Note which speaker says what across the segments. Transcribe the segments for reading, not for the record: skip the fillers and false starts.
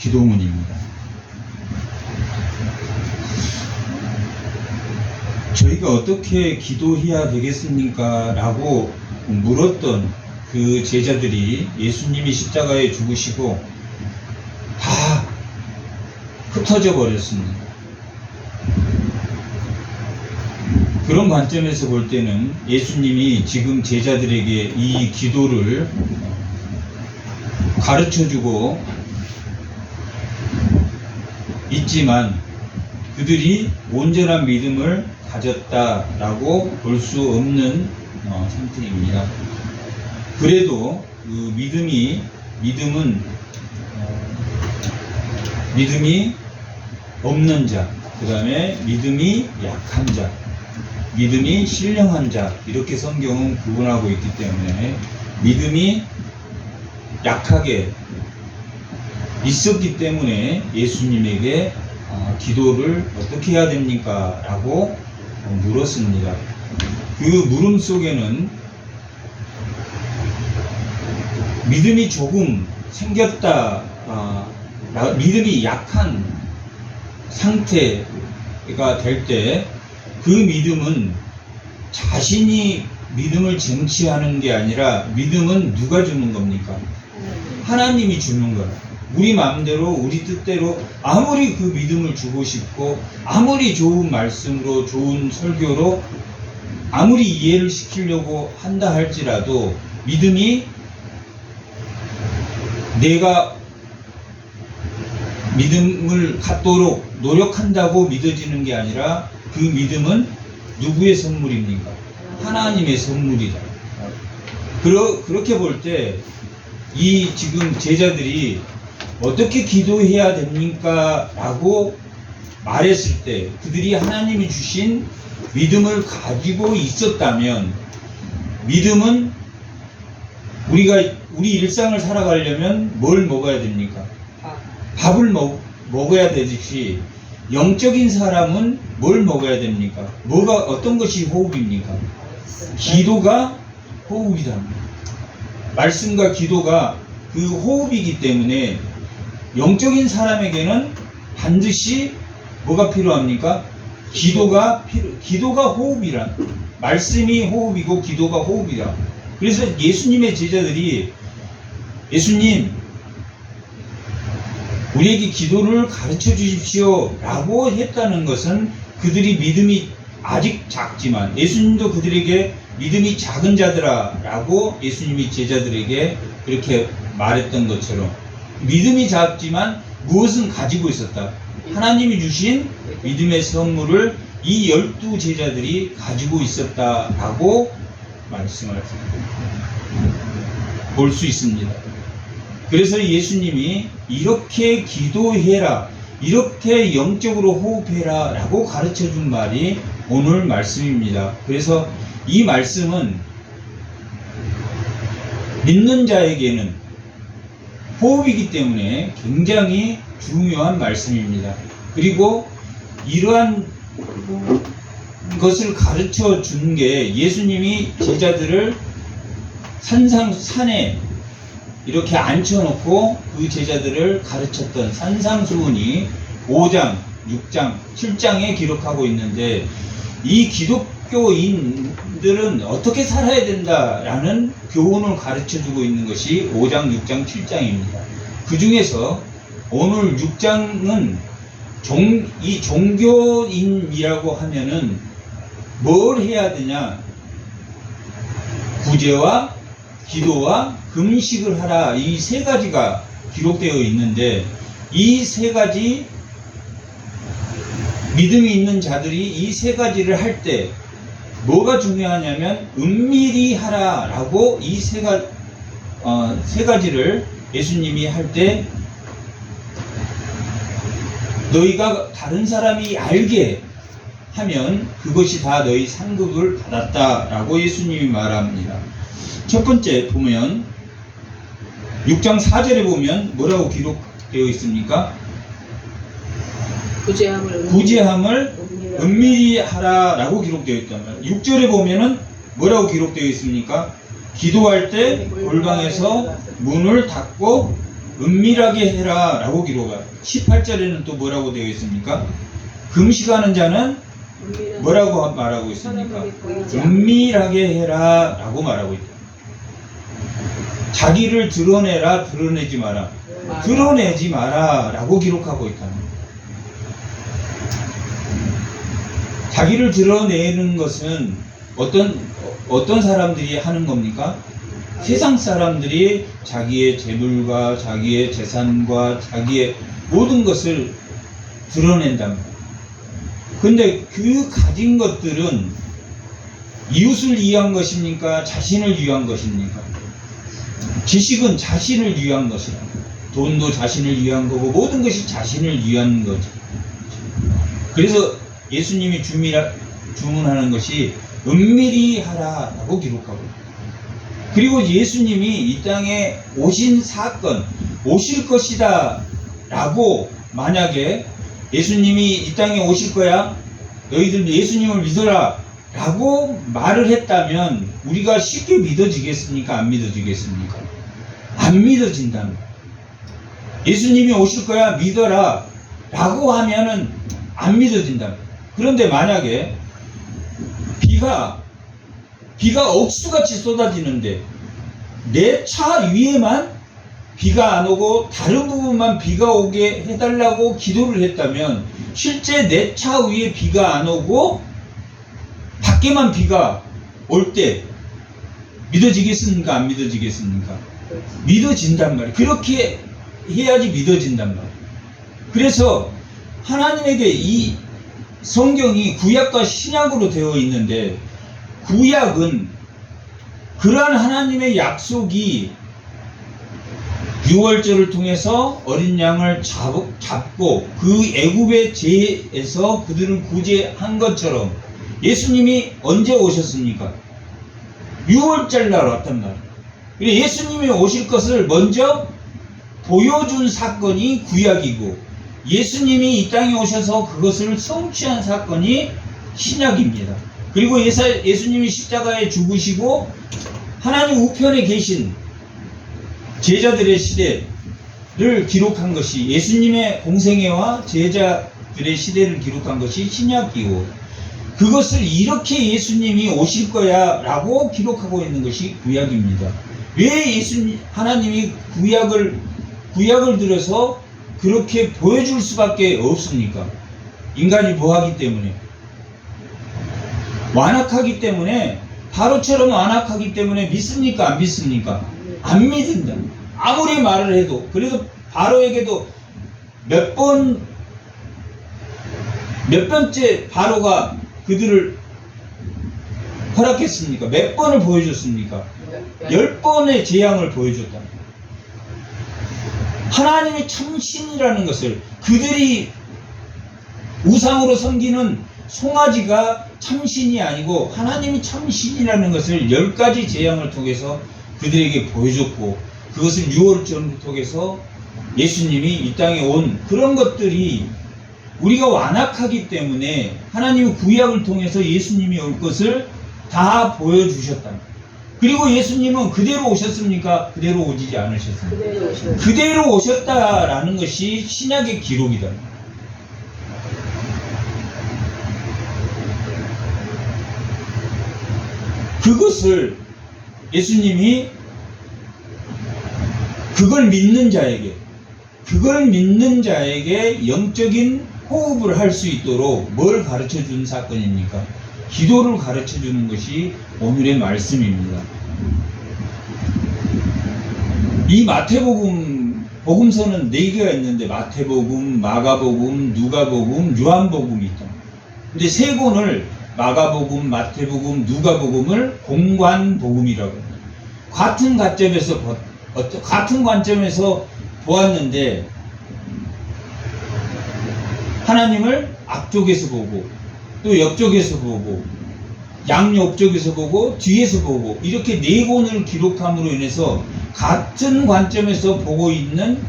Speaker 1: 기도문입니다. 저희가 어떻게 기도해야 되겠습니까? 라고 물었던 그 제자들이 예수님이 십자가에 죽으시고 다 흩어져 버렸습니다. 그런 관점에서 볼 때는 예수님이 지금 제자들에게 이 기도를 가르쳐주고 있지만 그들이 온전한 믿음을 가졌다라고 볼 수 없는 상태입니다. 그래도 그 믿음이 없는 자, 그 다음에 믿음이 약한 자, 믿음이 신령한 자, 이렇게 성경은 구분하고 있기 때문에 믿음이 약하게 있었기 때문에 예수님에게 기도를 어떻게 해야 됩니까? 라고 물었습니다. 그 물음 속에는 믿음이 조금 생겼다, 믿음이 약한 상태가 될 때 그 믿음은 자신이 믿음을 쟁취하는 게 아니라 믿음은 누가 주는 겁니까? 하나님이 주는 거예요. 우리 마음대로 우리 뜻대로 아무리 그 믿음을 주고 싶고 아무리 좋은 말씀으로 좋은 설교로 아무리 이해를 시키려고 한다 할지라도 믿음이 내가 믿음을 갖도록 노력한다고 믿어지는 게 아니라 그 믿음은 누구의 선물입니까? 하나님의 선물이다. 그렇게 볼 때 이 지금 제자들이 어떻게 기도해야 됩니까? 라고 말했을 때 그들이 하나님이 주신 믿음을 가지고 있었다면 믿음은 우리 일상을 살아가려면 뭘 먹어야 됩니까? 밥을 먹어야 되듯이 영적인 사람은 뭘 먹어야 됩니까? 어떤 것이 호흡입니까? 기도가 호흡이다. 말씀과 기도가 그 호흡이기 때문에 영적인 사람에게는 반드시 뭐가 필요합니까? 기도가 호흡이란, 말씀이 호흡이고 기도가 호흡이다. 그래서 예수님의 제자들이 예수님 우리에게 기도를 가르쳐 주십시오 라고 했다는 것은 그들이 믿음이 아직 작지만 예수님도 그들에게 믿음이 작은 자들아 라고 예수님이 제자들에게 그렇게 말했던 것처럼 믿음이 작지만 무엇은 가지고 있었다. 하나님이 주신 믿음의 선물을 이 12 제자들이 가지고 있었다라고 말씀을 볼 수 있습니다. 그래서 예수님이 이렇게 기도해라, 이렇게 영적으로 호흡해라 라고 가르쳐 준 말이 오늘 말씀입니다. 그래서 이 말씀은 믿는 자에게는 호흡이기 때문에 굉장히 중요한 말씀입니다. 그리고 이러한 것을 가르쳐 준 게 예수님이 제자들을 산에 이렇게 앉혀놓고 그 제자들을 가르쳤던 산상수훈이 5장, 6장, 7장에 기록하고 있는데 이 기독교인들은 어떻게 살아야 된다라는 교훈을 가르쳐주고 있는 것이 5장, 6장, 7장입니다. 그 중에서 오늘 6장은 이 종교인이라고 하면은 뭘 해야 되냐? 구제와 기도와 금식을 하라. 이 세 가지가 기록되어 있는데 이 세 가지 믿음이 있는 자들이 이 세 가지를 할 때 뭐가 중요하냐면 은밀히 하라 라고 이 세 가지를 예수님이 할 때 너희가 다른 사람이 알게 하면 그것이 다 너희 상급을 받았다 라고 예수님이 말합니다. 첫 번째 보면 6장 4절에 보면 뭐라고 기록되어 있습니까? 구제함을 은밀히 하라 라고 기록되어 있단 말이에요. 6절에 보면은 뭐라고 기록되어 있습니까? 기도할 때 골방에서 문을 닫고 은밀하게 해라 라고 기록해요. 18절에는 또 뭐라고 되어 있습니까? 금식하는 자는 뭐라고 말하고 있습니까? 은밀하게 해라 라고 말하고 있다. 자기를 드러내라, 드러내지 마라. 드러내지 마라 라고 기록하고 있다. 자기를 드러내는 것은 어떤 사람들이 하는 겁니까? 세상 사람들이 자기의 재물과 자기의 재산과 자기의 모든 것을 드러낸단 말이에요. 근데 그 가진 것들은 이웃을 위한 것입니까? 자신을 위한 것입니까? 지식은 자신을 위한 것이라. 돈도 자신을 위한 거고 모든 것이 자신을 위한 거죠. 그래서 예수님이 주문하는 것이 은밀히 하라라고 기록하고, 그리고 예수님이 이 땅에 오신 사건, 오실 것이다 라고 만약에 예수님이 이 땅에 오실 거야, 너희들 예수님을 믿어라 라고 말을 했다면 우리가 쉽게 믿어지겠습니까? 안 믿어지겠습니까? 안 믿어진다는 거예요. 예수님이 오실 거야, 믿어라 라고 하면은 안 믿어진다는 거예요. 그런데 만약에 비가 억수같이 쏟아지는데 내 차 위에만 비가 안 오고 다른 부분만 비가 오게 해달라고 기도를 했다면, 실제 내 차 위에 비가 안 오고 밖에만 비가 올 때 믿어지겠습니까? 안 믿어지겠습니까? 믿어진단 말이에요. 그렇게 해야지 믿어진단 말이에요. 그래서 하나님에게 이 성경이 구약과 신약으로 되어 있는데, 구약은 그러한 하나님의 약속이 유월절을 통해서 어린 양을 잡고 그 애굽의 죄에서 그들을 구제한 것처럼 예수님이 언제 오셨습니까? 유월절 날 왔단 말이에요. 예수님이 오실 것을 먼저 보여준 사건이 구약이고, 예수님이 이 땅에 오셔서 그것을 성취한 사건이 신약입니다. 그리고 예수님이 십자가에 죽으시고 하나님 우편에 계신 제자들의 시대를 기록한 것이, 예수님의 공생애와 제자들의 시대를 기록한 것이 신약이고, 그것을 이렇게 예수님이 오실 거야 라고 기록하고 있는 것이 구약입니다. 왜 하나님이 구약을 들어서 그렇게 보여줄 수밖에 없습니까? 인간이 뭐하기 때문에, 완악하기 때문에, 바로처럼 완악하기 때문에 믿습니까? 안 믿습니까? 안 믿는다. 아무리 말을 해도. 그래서 바로에게도 몇 번째 바로가 그들을 허락했습니까? 몇 번을 보여줬습니까? 10번의 재앙을 보여줬다. 하나님이 참신이라는 것을, 그들이 우상으로 섬기는 송아지가 참신이 아니고 하나님이 참신이라는 것을 10가지 재앙을 통해서 그들에게 보여줬고, 그것을 유월절을 통해서 예수님이 이 땅에 온 그런 것들이, 우리가 완악하기 때문에 하나님의 구약을 통해서 예수님이 올 것을 다 보여주셨다. 그리고 예수님은 그대로 오셨습니까? 그대로 오지 않으셨습니까? 그대로 오셨다라는 것이 신약의 기록이다. 그것을 예수님이 그걸 믿는 자에게 영적인 호흡을 할 수 있도록 뭘 가르쳐 준 사건입니까? 기도를 가르쳐 주는 것이 오늘의 말씀입니다. 이 복음서는 4개가 있는데, 마태복음, 마가복음, 누가복음, 요한복음이 있다. 근데 3권을, 마가복음, 마태복음, 누가복음을 공관복음이라고 합니다. 같은 관점에서 보았는데, 하나님을 앞쪽에서 보고, 또 옆쪽에서 보고, 양옆쪽에서 보고, 뒤에서 보고, 이렇게 4권을 기록함으로 인해서 같은 관점에서 보고 있는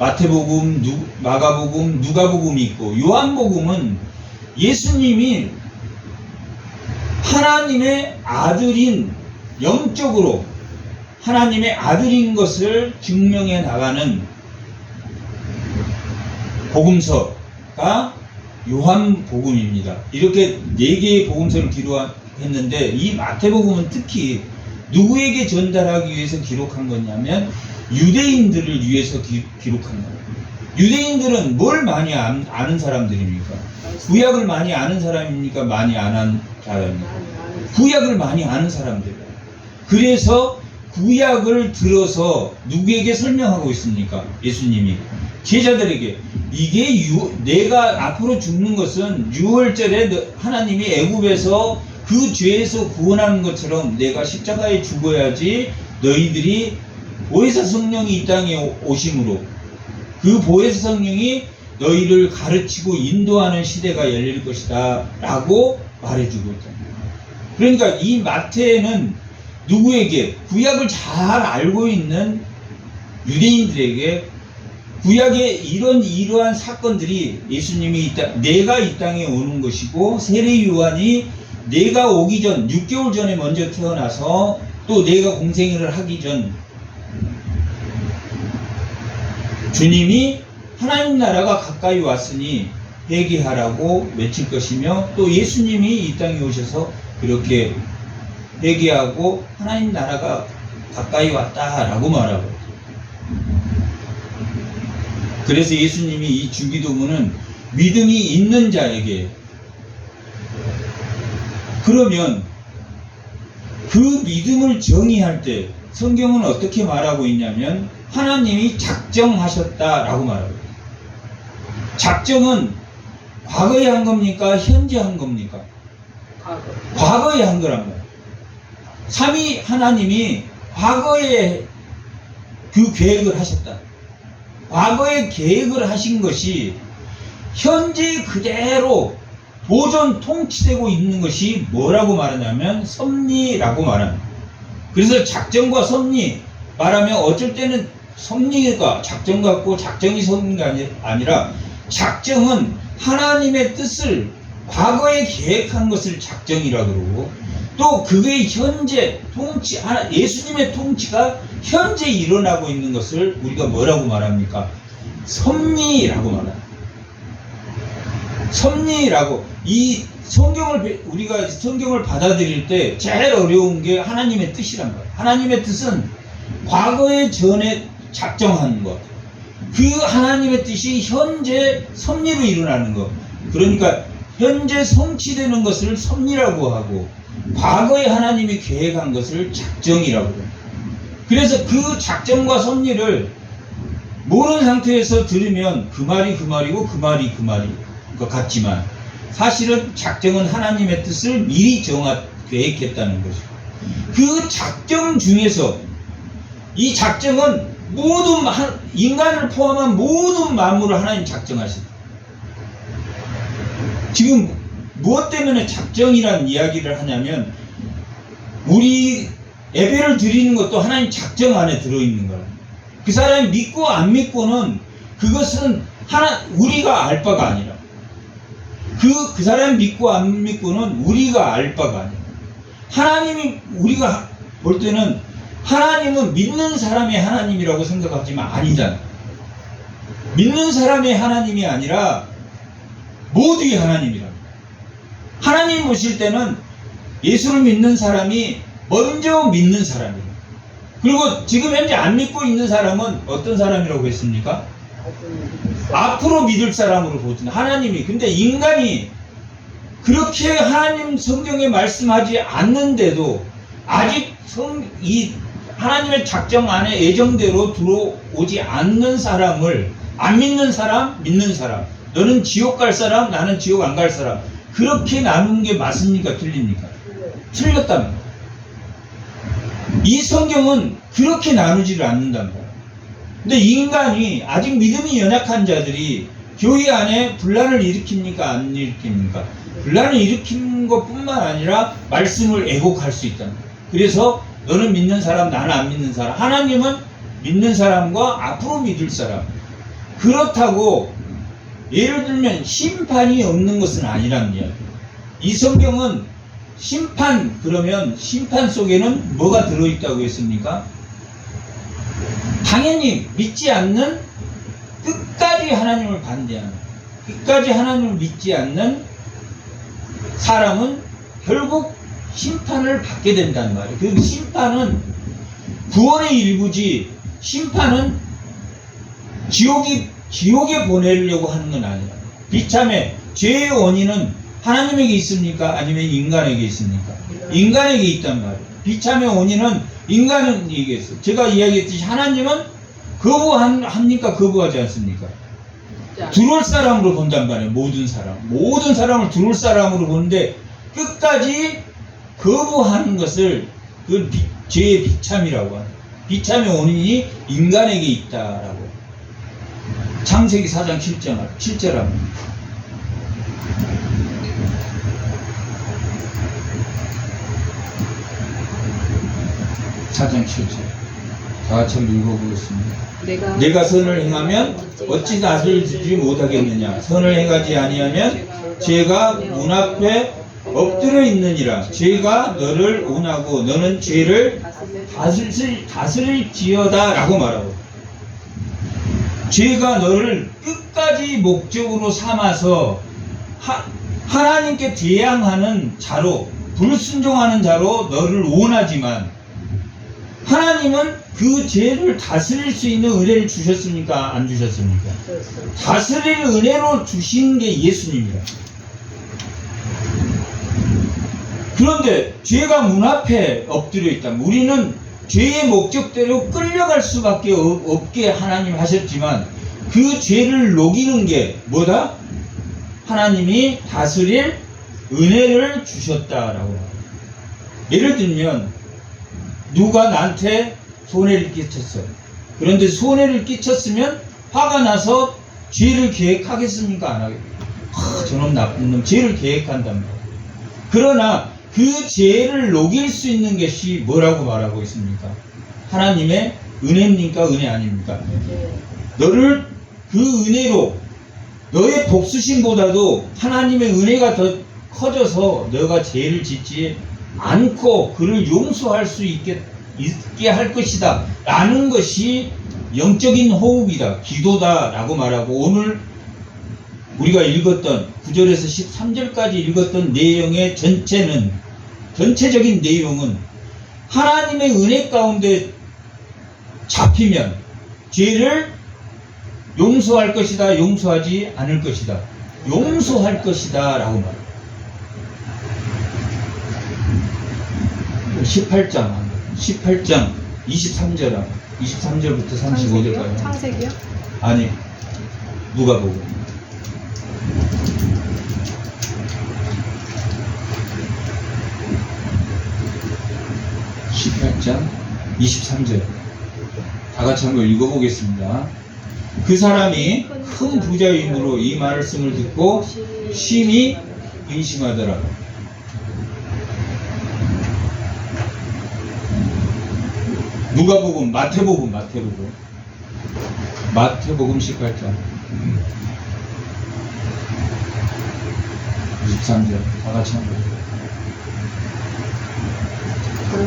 Speaker 1: 마태복음, 마가복음, 누가복음이 있고, 요한복음은 예수님이 하나님의 아들인, 영적으로 하나님의 아들인 것을 증명해 나가는 복음서가 요한복음입니다. 이렇게 4개의 복음서를 기록했는데 이 마태복음은 특히 누구에게 전달하기 위해서 기록한 거냐면 유대인들을 위해서 기록한 거예요. 유대인들은 뭘 많이 아는 사람들입니까? 구약을 많이 아는 사람입니까? 많이 안 아는 사람입니까? 구약을 많이 아는 사람들이에요. 그래서 구약을 들어서 누구에게 설명하고 있습니까? 예수님이 제자들에게 이게 내가 앞으로 죽는 것은 유월절에 하나님이 애굽에서 그 죄에서 구원하는 것처럼 내가 십자가에 죽어야지 너희들이 보혜사 성령이 이 땅에 오심으로 그 보혜사 성령이 너희를 가르치고 인도하는 시대가 열릴 것이다 라고 말해주고 있다. 그러니까 이 마태는 누구에게? 구약을 잘 알고 있는 유대인들에게 구약의 이러한 사건들이 예수님이 내가 이 땅에 오는 것이고 세례 요한이 내가 오기 전 6개월 전에 먼저 태어나서 또 내가 공생애를 하기 전 주님이 하나님 나라가 가까이 왔으니 회개하라고 외칠 것이며 또 예수님이 이 땅에 오셔서 그렇게 회개하고 하나님 나라가 가까이 왔다라고 말하고 그래서 예수님이 이 주기도문은 믿음이 있는 자에게 그러면 그 믿음을 정의할 때 성경은 어떻게 말하고 있냐면 하나님이 작정하셨다라고 말하고 있어요. 작정은 과거에 한 겁니까? 현재 한 겁니까? 과거에 한 거란 말이에요. 삼위 하나님이 과거에 그 계획을 하셨다. 과거에 계획을 하신 것이 현재 그대로 보존 통치되고 있는 것이 뭐라고 말하냐면 섭리라고 말합니다. 그래서 작정과 섭리 말하면 어쩔 때는 섭리가 작정 같고 작정이 섭리가 아니라 작정은 하나님의 뜻을 과거에 계획한 것을 작정이라고 그러고 또 그게 현재 통치, 예수님의 통치가 현재 일어나고 있는 것을 우리가 뭐라고 말합니까? 섭리라고 말합니다. 섭리라고 이 우리가 성경을 받아들일 때 제일 어려운 게 하나님의 뜻이란 거예요. 하나님의 뜻은 과거에 전에 작정하는 것. 그 하나님의 뜻이 현재 섭리로 일어나는 것. 그러니까 현재 성취되는 것을 섭리라고 하고 과거에 하나님이 계획한 것을 작정이라고 해요. 그래서 그 작정과 섭리를 모르는 상태에서 들으면 그 말이 그 말이고 그 말이 그 말인 것 같지만 사실은 작정은 하나님의 뜻을 미리 계획했다는 것이고 그 작정 중에서 이 작정은 모든 인간을 포함한 모든 만물을 하나님 작정하셨다. 지금 무엇 때문에 작정이라는 이야기를 하냐면 우리 예배를 드리는 것도 하나님 작정 안에 들어있는 거예요. 그 사람이 믿고 안 믿고는 그것은 우리가 알 바가 아니라 그 사람이 믿고 안 믿고는 우리가 알 바가 아니라 하나님이 우리가 볼 때는 하나님은 믿는 사람의 하나님이라고 생각하지만 아니잖아요. 믿는 사람의 하나님이 아니라 모두의 하나님이랍니다. 하나님 보실 때는 예수를 믿는 사람이 먼저 믿는 사람이에요. 그리고 지금 현재 안 믿고 있는 사람은 어떤 사람이라고 했습니까? 앞으로 믿을 사람으로 보잖아요. 하나님이. 근데 인간이 그렇게 하나님 성경에 말씀하지 않는데도 아직 이 하나님의 작정 안에 예정대로 들어오지 않는 사람을 안 믿는 사람, 믿는 사람, 너는 지옥 갈 사람, 나는 지옥 안 갈 사람, 그렇게 나눈 게 맞습니까? 틀립니까? 틀렸답니다. 이 성경은 그렇게 나누지를 않는답니다. 근데 인간이 아직 믿음이 연약한 자들이 교회 안에 분란을 일으킵니까? 안 일으킵니까? 분란을 일으키는 것 뿐만 아니라 말씀을 애곡할 수 있답니다. 그래서 너는 믿는 사람, 나는 안 믿는 사람. 하나님은 믿는 사람과 앞으로 믿을 사람. 그렇다고 예를 들면 심판이 없는 것은 아니란 이야기예요. 이 성경은 심판, 그러면 심판 속에는 뭐가 들어있다고 했습니까? 당연히 믿지 않는, 끝까지 하나님을 반대하는, 끝까지 하나님을 믿지 않는 사람은 결국 심판을 받게 된단 말이에요. 그 심판은 구원의 일부지, 심판은 지옥에 보내려고 하는 건 아니에요. 비참해. 죄의 원인은 하나님에게 있습니까? 아니면 인간에게 있습니까? 인간에게 있단 말이에요. 비참의 원인은 인간에게 있어요. 제가 이야기했듯이 하나님은 거부합니까? 거부하지 않습니까? 들어올 사람으로 본단 말이에요. 모든 사람을 들어올 사람으로 보는데 끝까지 거부하는 것을 그 죄의 비참이라고 합니다. 비참의 원인이 인간에게 있다라고. 창세기 4장 7절합니다. 4장 7절. 다 같이 한번 읽어보겠습니다. 내가 선을 행하면 어찌 나를 주지 못하겠느냐. 선을 행하지 아니하면 죄가 문 앞에 엎드려 있느니라. 죄가 너를 운하고 너는 죄를 다스릴지어다 라고 말하고, 죄가 너를 끝까지 목적으로 삼아서 하나님께 대항하는 자로, 불순종하는 자로 너를 원하지만, 하나님은 그 죄를 다스릴 수 있는 은혜를 주셨습니까? 안 주셨습니까? 다스릴 은혜로 주신 게 예수님이다. 그런데 죄가 문 앞에 엎드려 있다면, 우리는 죄의 목적대로 끌려갈 수밖에 없게 하나님 하셨지만, 그 죄를 녹이는 게 뭐다? 하나님이 다스릴 은혜를 주셨다라고. 예를 들면 누가 나한테 손해를 끼쳤어요. 그런데 손해를 끼쳤으면 화가 나서 죄를 계획하겠습니까? 안 하겠습니까? 저놈 나쁜 놈, 죄를 계획한단 말이에요. 그러나 그 죄를 녹일 수 있는 것이 뭐라고 말하고 있습니까? 하나님의 은혜입니까? 은혜 아닙니까? 너를 그 은혜로, 너의 복수심보다도 하나님의 은혜가 더 커져서 너가 죄를 짓지 않고 그를 용서할 수 있게 할 것이다 라는 것이 영적인 호흡이다, 기도다 라고 말하고, 오늘 우리가 읽었던 9절에서 13절까지 읽었던 내용의 전체적인 내용은 하나님의 은혜 가운데 잡히면 죄를 용서할 것이다, 용서하지 않을 것이다, 용서할 것이다 라고 말합니다. 18장 23절부터 35절까지.
Speaker 2: 창세기요?
Speaker 1: 아니, 누가복음. (18장) 23절. 다 같이 한번 읽어보겠습니다. 그 사람이 큰 부자임으로 이 말씀을 듣고 심히 근심하더라. 누가복음, 마태복음 18장 23절. 다 같이 한번.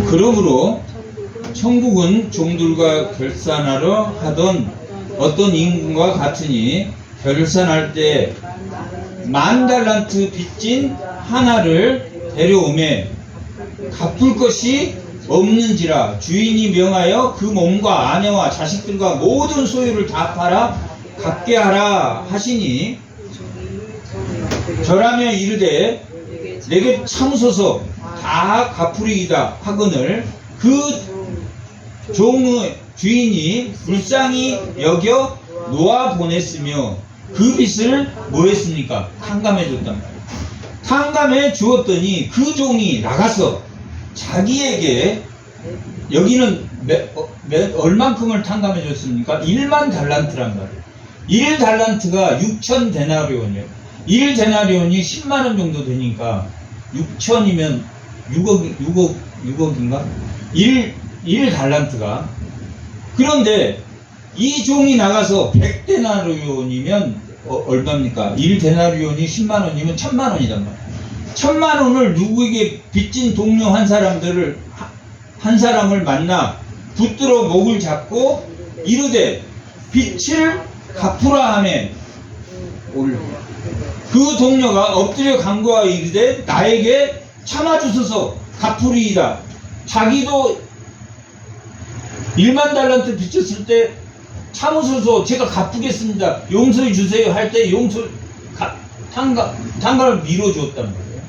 Speaker 1: 그러므로 천국은 종들과 결산하러 하던 어떤 임금과 같으니, 결산할 때 10,000달란트 빚진 하나를 데려오매 갚을 것이 없는지라 주인이 명하여 그 몸과 아내와 자식들과 모든 소유를 다 팔아 갚게 하라 하시니, 저라면 이르되 내게 참소서 다 갚으리이다 하거늘 그 종의 주인이 불쌍히 여겨 놓아 보냈으며 그 빚을 뭐 했습니까? 탕감해 줬단 말이에요. 탕감해 주었더니 그 종이 나가서 자기에게, 여기는 얼만큼을 탕감해 줬습니까? 10,000달란트란 말이에요. 1달란트가 6,000데나리온이에요. 1데나리온이 10만원 정도 되니까 6,000이면 6억인가? 1달란트가. 그런데 이 종이 나가서 100데나리온이면 얼마입니까? 1데나리온이 10만원이면 1,000만원이단 말이에요. 1,000만원을 누구에게 빚진 동료 한 사람을 만나 붙들어 목을 잡고 이르되 빛을 갚으라 하매 올려. 그 동료가 엎드려 간구하여 이르되 나에게 참아주소서 갚으리이다. 자기도 1만 달란트 빚졌을 때 참으소서 제가 갚겠습니다. 용서해 주세요 할 때 탕감을 밀어줬단 말이에요.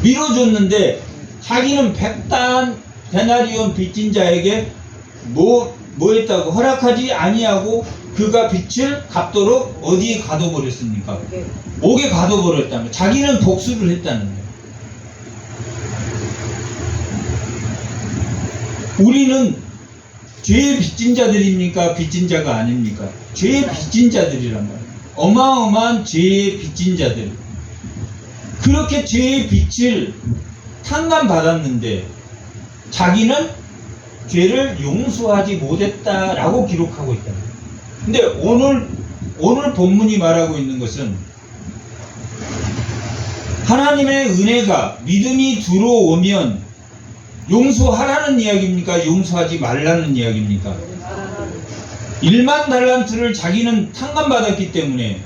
Speaker 1: 밀어줬는데 자기는 100단 데나리온 빚진 자에게 뭐 했다고 허락하지 아니하고 그가 빚을 갚도록 어디에 가둬버렸습니까? 옥에 가둬버렸다는 거예요. 자기는 복수를 했다는 거예요. 우리는 죄의 빚진 자들입니까? 빚진 자가 아닙니까? 죄의 빚진 자들이란 말이에요. 어마어마한 죄의 빚진 자들. 그렇게 죄의 빚을 탕감받았는데 자기는 죄를 용서하지 못했다라고 기록하고 있다. 근데 오늘 본문이 말하고 있는 것은 하나님의 은혜가 믿음이 들어오면 용서하라는 이야기입니까? 용서하지 말라는 이야기입니까? 1만 달란트를 자기는 탕감받았기 때문에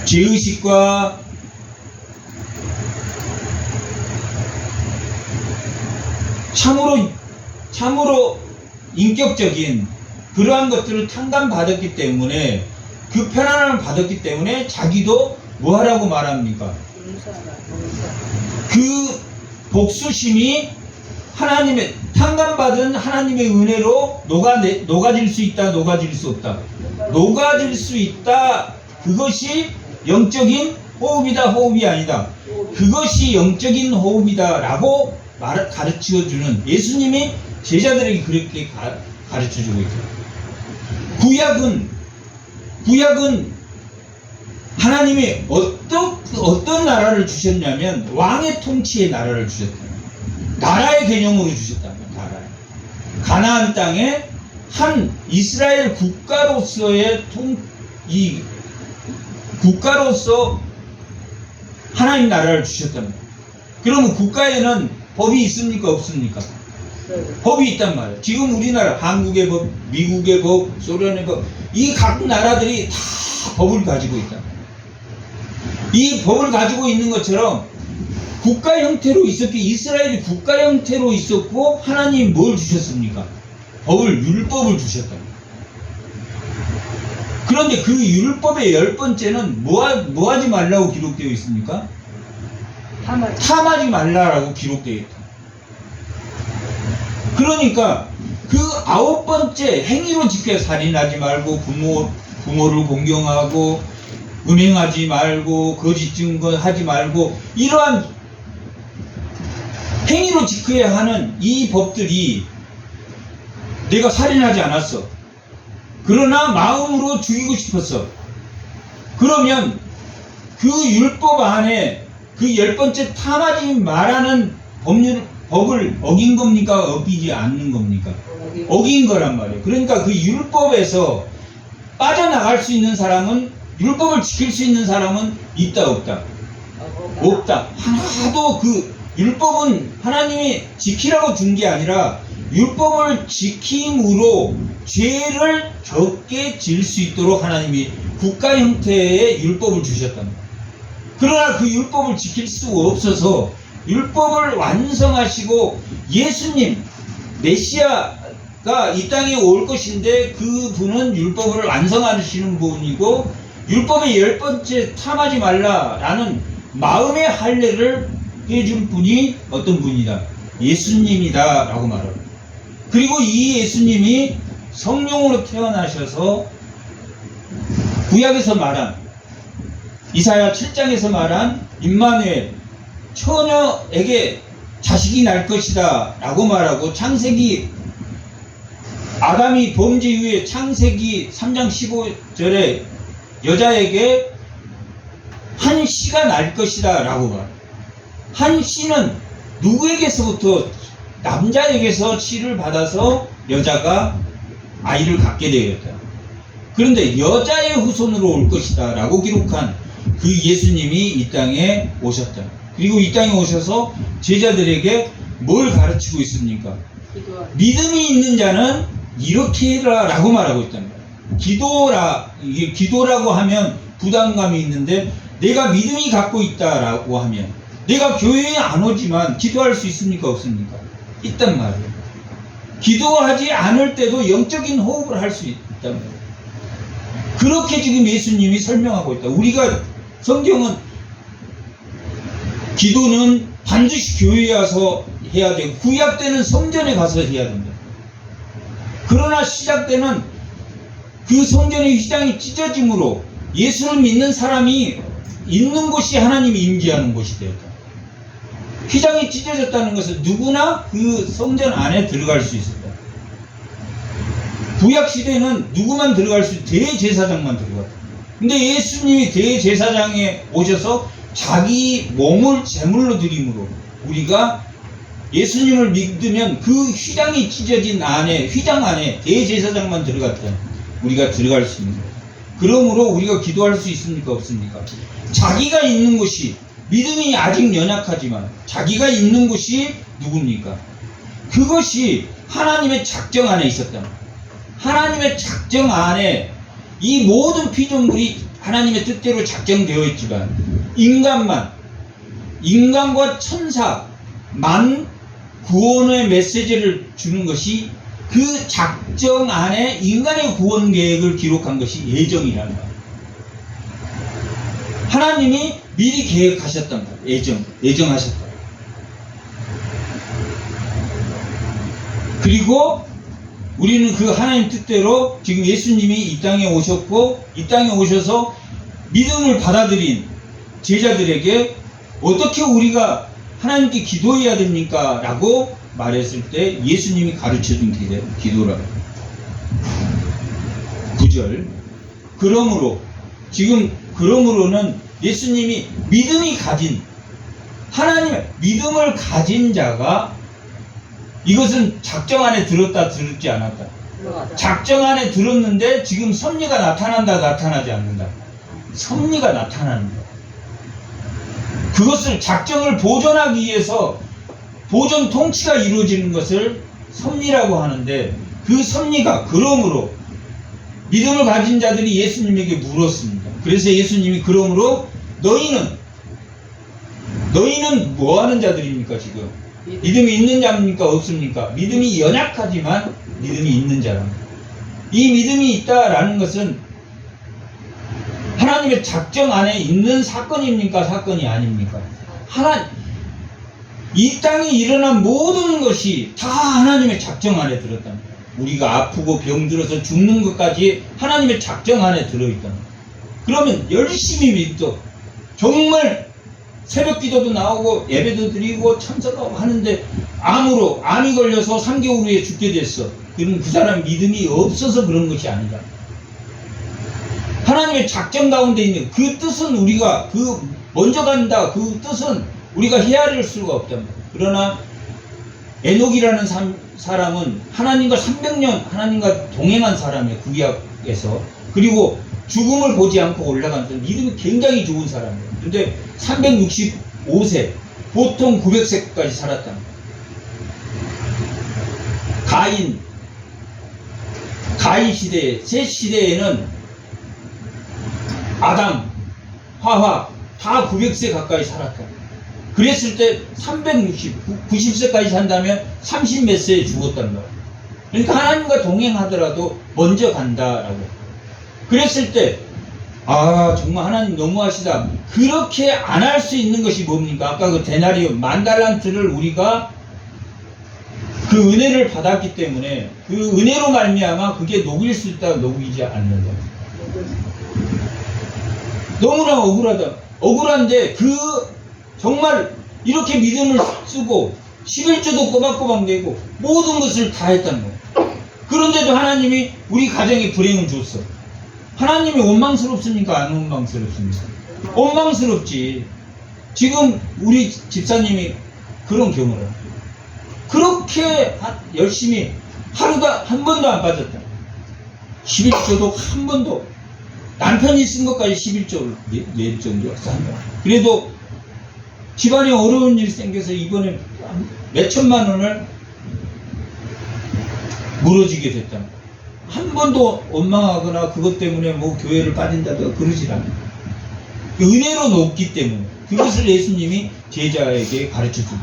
Speaker 1: 죄의식과 참으로 인격적인 그러한 것들을 탕감받았기 때문에 그 편안함을 받았기 때문에 자기도 뭐 하라고 말합니까? 그 복수심이 하나님의 탕감받은 하나님의 은혜로 녹아질 수 있다, 녹아질 수 없다. 녹아질 수 있다. 그것이 영적인 호흡이다, 호흡이 아니다. 그것이 영적인 호흡이다라고 가르쳐주는 예수님이 제자들에게 그렇게 가르쳐주고 있죠. 구약은 하나님이 어떤 나라를 주셨냐면 왕의 통치의 나라를 주셨다. 나라의 개념으로 주셨다. 나라의. 가나안 땅에 한 이스라엘 국가로서의 국가로서 하나님 나라를 주셨답니다. 그러면 국가에는 법이 있습니까? 없습니까? 법이 있단 말이에요. 지금 우리나라 한국의 법, 미국의 법, 소련의 법, 이 각 나라들이 다 법을 가지고 있다. 이 법을 가지고 있는 것처럼 국가 형태로 있었기에 이스라엘이 국가 형태로 있었고 하나님이 뭘 주셨습니까? 율법을 주셨다. 그런데 그 율법의 10번째는 뭐 하지 말라고 기록되어 있습니까? 탐하지 말라라고 기록되어 있다. 그러니까 그 9번째 행위로 지켜 살인하지 말고 부모를 공경하고 음행하지 말고 거짓 증거하지 말고 이러한 행위로 지켜야 하는 이 법들이 내가 살인하지 않았어. 그러나 마음으로 죽이고 싶었어. 그러면 그 율법 안에 그 10번째 탐하지 말라는 법을 어긴 겁니까? 어기지 않는 겁니까? 어긴 거란 말이에요. 그러니까 그 율법에서 빠져나갈 수 있는 사람은 율법을 지킬 수 있는 사람은 있다 없다? 없다. 하나도 그 율법은 하나님이 지키라고 준 게 아니라 율법을 지킴으로 죄를 적게 질 수 있도록 하나님이 국가 형태의 율법을 주셨답니다. 그러나 그 율법을 지킬 수 없어서 율법을 완성하시고 예수님 메시아가 이 땅에 올 것인데 그 분은 율법을 완성하시는 분이고 율법의 10번째 탐하지 말라라는 마음의 할례를 해준 분이 어떤 분이다? 예수님이다 라고 말합니다. 그리고 이 예수님이 성령으로 태어나셔서 구약에서 말한 이사야 7장에서 말한 임마누엘 처녀에게 자식이 날 것이다 라고 말하고 창세기 아담이 범죄 이후에 창세기 3장 15절에 여자에게 한 씨가 날 것이다 라고 말합니다. 한 씨는 누구에게서부터 남자에게서 씨를 받아서 여자가 아이를 갖게 되었다. 그런데 여자의 후손으로 올 것이다 라고 기록한 그 예수님이 이 땅에 오셨다. 그리고 이 땅에 오셔서 제자들에게 뭘 가르치고 있습니까? 믿음이 있는 자는 이렇게 해라라고 말하고 있다는 거예요. 이게 기도라고 하면 부담감이 있는데, 내가 믿음이 갖고 있다라고 하면, 내가 교회에 안 오지만 기도할 수 있습니까? 없습니까? 있단 말이에요. 기도하지 않을 때도 영적인 호흡을 할 수 있단 말이에요. 그렇게 지금 예수님이 설명하고 있다. 우리가 성경은 기도는 반드시 교회에 와서 해야 되고, 구약 때는 성전에 가서 해야 된다. 그러나 시작 때는 그 성전의 휘장이 찢어짐으로 예수를 믿는 사람이 있는 곳이 하나님이 임재하는 곳이 되었다. 휘장이 찢어졌다는 것은 누구나 그 성전 안에 들어갈 수 있었다. 구약 시대는 누구만 들어갈 수, 대제사장만 들어갔다. 근데 예수님이 대제사장에 오셔서 자기 몸을 제물로 드림으로 우리가 예수님을 믿으면 그 휘장이 찢어진 안에, 휘장 안에 대제사장만 들어갔다. 우리가 들어갈 수 있는 거예요. 그러므로 우리가 기도할 수 있습니까? 없습니까? 자기가 있는 곳이, 믿음이 아직 연약하지만 자기가 있는 곳이 누굽니까? 그것이 하나님의 작정 안에 있었다. 하나님의 작정 안에 이 모든 피조물이 하나님의 뜻대로 작정되어 있지만, 인간과 천사만 구원의 메시지를 주는 것이, 그 작정 안에 인간의 구원 계획을 기록한 것이 예정이라는 거예요. 하나님이 미리 계획하셨단 말이에요. 예정하셨다. 그리고 우리는 그 하나님 뜻대로 지금 예수님이 이 땅에 오셨고, 이 땅에 오셔서 믿음을 받아들인 제자들에게 어떻게 우리가 하나님께 기도해야 됩니까? 라고 말했을 때 예수님이 가르쳐준 기도라고. 9절. 그러므로는 예수님이 믿음이 가진, 하나님의 믿음을 가진 자가, 이것은 작정 안에 들었다, 들었지 않았다. 작정 안에 들었는데 지금 섭리가 나타난다, 나타나지 않는다. 섭리가 나타나는 거야. 그것을, 작정을 보존하기 위해서 보존 통치가 이루어지는 것을 섭리라고 하는데, 그 섭리가, 그러므로 믿음을 가진 자들이 예수님에게 물었습니다. 그래서 예수님이, 그러므로 너희는 뭐 하는 자들입니까? 지금 믿음이 있는 자입니까? 없습니까? 믿음이 연약하지만 믿음이 있는 자랍니다. 이 믿음이 있다라는 것은 하나님의 작정 안에 있는 사건입니까? 사건이 아닙니까? 이 땅에 일어난 모든 것이 다 하나님의 작정 안에 들었답니다. 우리가 아프고 병들어서 죽는 것까지 하나님의 작정 안에 들어있답니다. 그러면 열심히 믿도, 정말 새벽 기도도 나오고 예배도 드리고 참석하고 하는데, 암이 걸려서 3개월 후에 죽게 됐어. 그러면 그 사람 믿음이 없어서 그런 것이 아니다. 하나님의 작정 가운데 있는 그 뜻은, 우리가 먼저 간다, 그 뜻은 우리가 헤아릴 수가 없답니다. 그러나 에녹이라는 사람은 하나님과 300년 하나님과 동행한 사람이에요. 구약에서. 그리고 죽음을 보지 않고 올라간 사람, 믿음이 굉장히 좋은 사람이에요. 근데 365세, 보통 900세까지 살았답니다. 가인 시대에, 셋 시대에는 아담, 하와 다 900세 가까이 살았다. 그랬을 때 90세까지 산다면 30몇 세에 죽었단 말이야. 그러니까 하나님과 동행하더라도 먼저 간다라고. 그랬을 때, 정말 하나님 너무하시다. 그렇게 안 할 수 있는 것이 뭡니까? 아까 그 데나리온, 10,000달란트를 우리가 그 은혜를 받았기 때문에, 그 은혜로 말미암아 그게 녹일 수 있다, 녹이지 않는다. 너무나 억울한데, 정말 이렇게 믿음을 쓰고 11조도 꼬박꼬박 내고 모든 것을 다 했다는 거예요. 그런데도 하나님이 우리 가정에 불행을 줬어. 하나님이 원망스럽습니까? 안 원망스럽습니까? 원망스럽지. 지금 우리 집사님이 그런 경우를 해요. 그렇게 열심히 하루도 한 번도 안 빠졌다. 11조도 한 번도, 남편이 쓴 것까지 11조를 낼 정도로 싼다. 그래도 집안에 어려운 일이 생겨서 이번에 몇 천만 원을 멀어지게 됐다. 한 번도 원망하거나 그것 때문에 뭐 교회를 빠진다든가 그러질 않아요. 은혜로 높기 때문에 그것을 예수님이 제자에게 가르쳐 주고,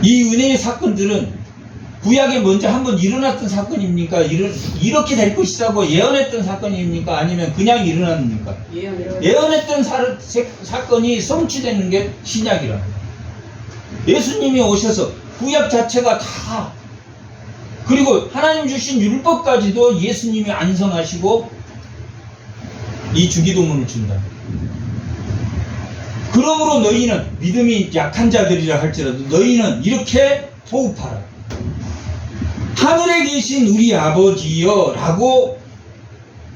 Speaker 1: 이 은혜의 사건들은 구약에 먼저 한번 일어났던 사건입니까? 이렇게 될 것이라고 예언했던 사건입니까? 아니면 그냥 일어났습니까? 예언했던 사건이 성취되는 게 신약이라. 예수님이 오셔서 구약 자체가 다, 그리고 하나님 주신 율법까지도 예수님이 완성하시고 이 주기도문을 준다. 그러므로 너희는, 믿음이 약한 자들이라 할지라도 너희는 이렇게 호흡하라. 하늘에 계신 우리 아버지여 라고,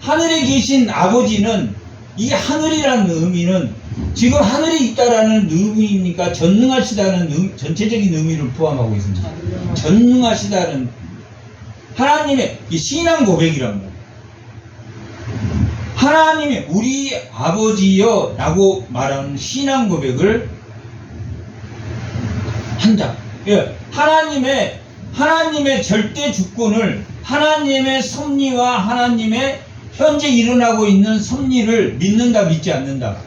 Speaker 1: 하늘에 계신 아버지는, 이 하늘이라는 의미는 지금 하늘에 있다라는 의미입니까? 전능하시다는 전체적인 의미를 포함하고 있습니다. 전능하시다는 하나님의 이 신앙 고백이란 말이에요. 하나님의 우리 아버지여 라고 말하는 신앙 고백을 한다. 예, 하나님의 절대 주권을, 하나님의 섭리와 하나님의 현재 일어나고 있는 섭리를 믿는다, 믿지 않는다?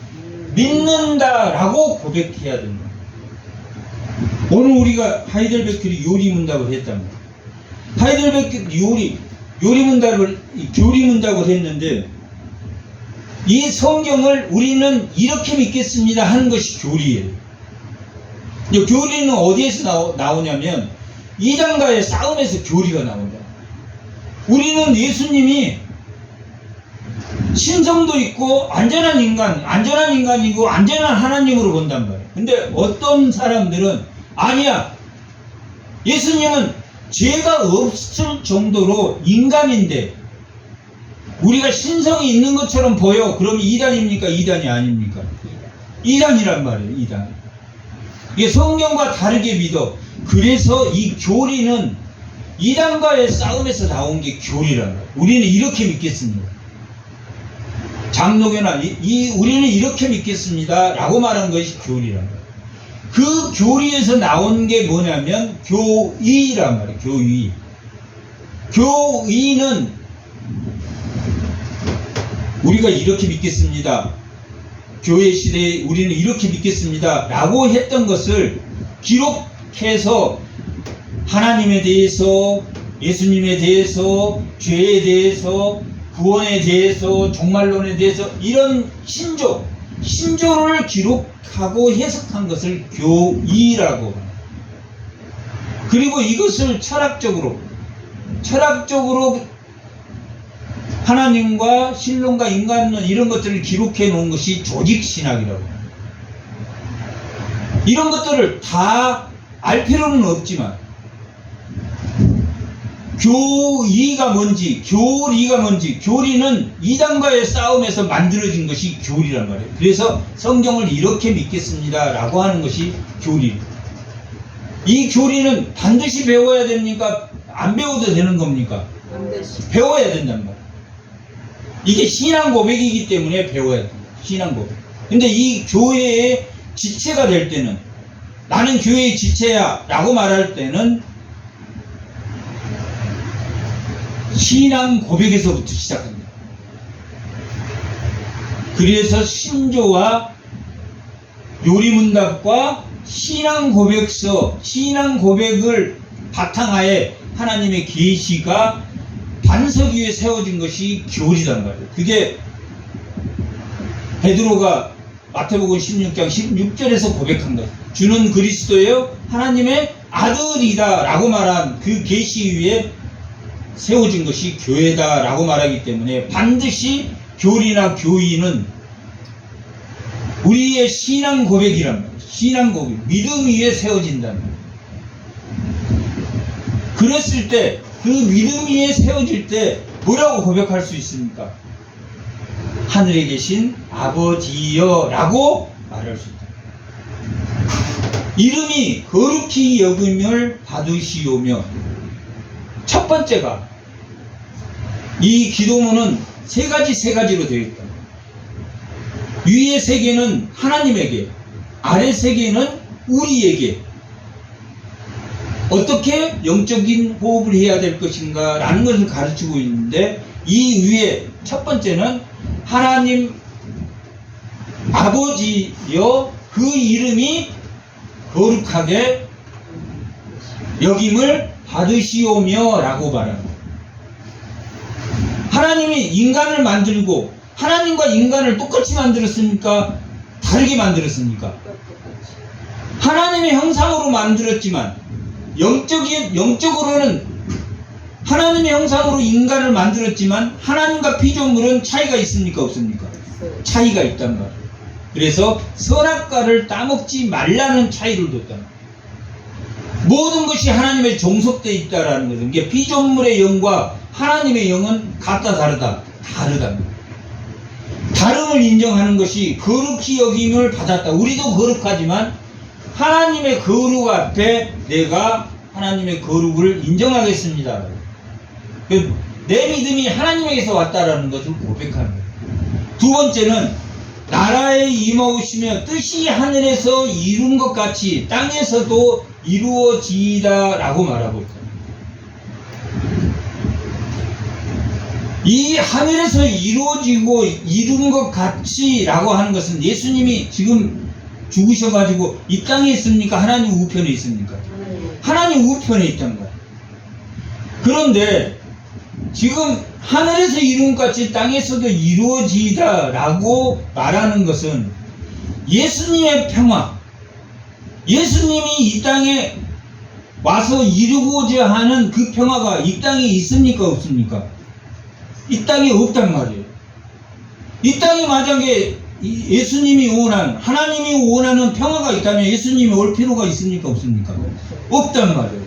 Speaker 1: 믿는다라고 고백해야 됩니다. 오늘 우리가 하이델베르크리 요리문답을 했답니다. 하이델베르크 요리문답을 교리문답을 했는데, 이 성경을 우리는 이렇게 믿겠습니다 하는 것이 교리예요. 교리는 어디에서 나오냐면 이단과의 싸움에서 교리가 나온다. 우리는 예수님이 신성도 있고 안전한 인간이고 안전한 하나님으로 본단 말이에요. 근데 어떤 사람들은 아니야, 예수님은 죄가 없을 정도로 인간인데 우리가 신성이 있는 것처럼 보여. 그럼 이단입니까? 이단이 아닙니까? 이단이란 말이에요. 이단. 이게 성경과 다르게 믿어. 그래서 이 교리는 이단과의 싸움에서 나온 게 교리란 말이에요. 우리는 이렇게 믿겠습니다. 장로교나 우리는 이렇게 믿겠습니다 라고 말한 것이 교리란 말이에요. 그 교리에서 나온 게 뭐냐면 교의란 말이에요. 교의. 교의는 우리가 이렇게 믿겠습니다, 교회 시대에 우리는 이렇게 믿겠습니다 라고 했던 것을 기록해서 하나님에 대해서, 예수님에 대해서, 죄에 대해서, 구원에 대해서, 종말론에 대해서 이런 신조를 기록하고 해석한 것을 교의라고 합니다. 그리고 이것을 철학적으로 하나님과 신론과 인간론 이런 것들을 기록해 놓은 것이 조직신학이라고 합니다. 이런 것들을 다 알 필요는 없지만 교리가 뭔지, 교리는 이단과의 싸움에서 만들어진 것이 교리란 말이에요. 그래서 성경을 이렇게 믿겠습니다 라고 하는 것이 교리. 이 교리는 반드시 배워야 됩니까? 안 배워도 되는 겁니까? 반드시 배워야 된단 말이에요. 이게 신앙 고백이기 때문에 배워야 됩니다. 신앙 고백. 근데 이 교회의 지체가 될 때는, 나는 교회의 지체야 라고 말할 때는 신앙 고백에서부터 시작합니다. 그래서 신조와 요리문답과 신앙 고백서, 신앙 고백을 바탕하에 하나님의 계시가 반석 위에 세워진 것이 교리란 말이에요. 그게 베드로가 마태복음 16장 16절에서 고백한 것. 주는 그리스도예요, 하나님의 아들이다 라고 말한 그 계시 위에 세워진 것이 교회다 라고 말하기 때문에 반드시 교리나 교의는 우리의 신앙 고백이란 말이에요. 신앙 고백, 믿음 위에 세워진다는 말이에요. 그랬을 때, 그 믿음 위에 세워질 때 뭐라고 고백할 수 있습니까? 하늘에 계신 아버지여 라고 말할 수 있다. 이름이 거룩히 여김을 받으시오며, 첫 번째가 이 기도문은 세 가지로 되어 있다. 위의 세 개는 하나님에게, 아래 세 개는 우리에게. 어떻게 영적인 호흡을 해야 될 것인가 라는 것을 가르치고 있는데, 이 위에 첫 번째는 하나님 아버지여 그 이름이 거룩하게 여김을 받으시오며 라고 말합니다. 하나님이 인간을 만들고 하나님과 인간을 똑같이 만들었습니까? 다르게 만들었습니까? 하나님의 형상으로 만들었지만 영적으로는 하나님의 형상으로 인간을 만들었지만 하나님과 피조물은 차이가 있습니까? 없습니까? 차이가 있단 말이에요. 그래서 선악과를 따먹지 말라는 차이를 뒀단 말이에요. 모든 것이 하나님의 종속되어 있다라는 것은, 이게 피조물의 영과 하나님의 영은 같다 다르다 다르다. 다름을 인정하는 것이 거룩히 여김을 받았다. 우리도 거룩하지만 하나님의 거룩 앞에 내가 하나님의 거룩을 인정하겠습니다. 내 믿음이 하나님에게서 왔다라는 것을 고백하는 거예요. 두 번째는 나라에 임하오시며 뜻이 하늘에서 이룬 것 같이 땅에서도 이루어지이다 라고 말하고 있어요. 이 하늘에서 이루어지고 이룬 것 같이 라고 하는 것은, 예수님이 지금 죽으셔가지고 이 땅에 있습니까? 하나님 우편에 있습니까? 하나님 우편에 있단 말이에요. 그런데 지금 하늘에서 이룬 것 같이 땅에서도 이루어지이다 라고 말하는 것은 예수님의 평화, 예수님이 이 땅에 와서 이루고자 하는 그 평화가 이 땅에 있습니까? 없습니까? 이 땅에 없단 말이에요. 이 땅에 만약에 예수님이 원한, 하나님이 원하는 평화가 있다면 예수님이 올 필요가 있습니까? 없습니까? 없단 말이에요.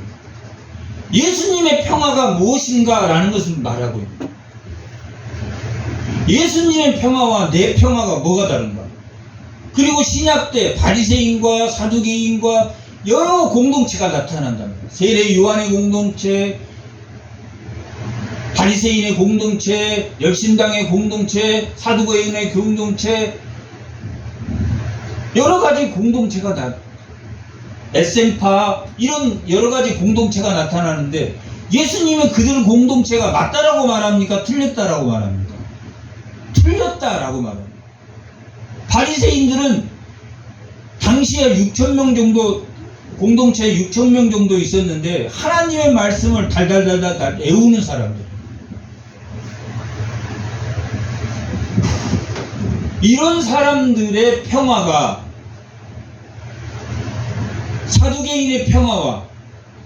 Speaker 1: 예수님의 평화가 무엇인가 라는 것을 말하고 있습니다. 예수님의 평화와 내 평화가 뭐가 다른가? 그리고 신약 때 바리새인과 사두개인과 여러 공동체가 나타난답니다. 세례 요한의 공동체, 바리새인의 공동체, 열심당의 공동체, 사두개인의 공동체, 여러 가지 공동체가 에센파, 이런 여러 가지 공동체가 나타나는데, 예수님은 그들 공동체가 맞다라고 말합니까? 틀렸다라고 말합니까? 틀렸다라고 말합니다. 바리새인들은 당시에 6,000명 정도, 공동체에 6,000명 정도 있었는데 하나님의 말씀을 달달달달 애우는 사람들, 이런 사람들의 평화가, 사두개인의 평화와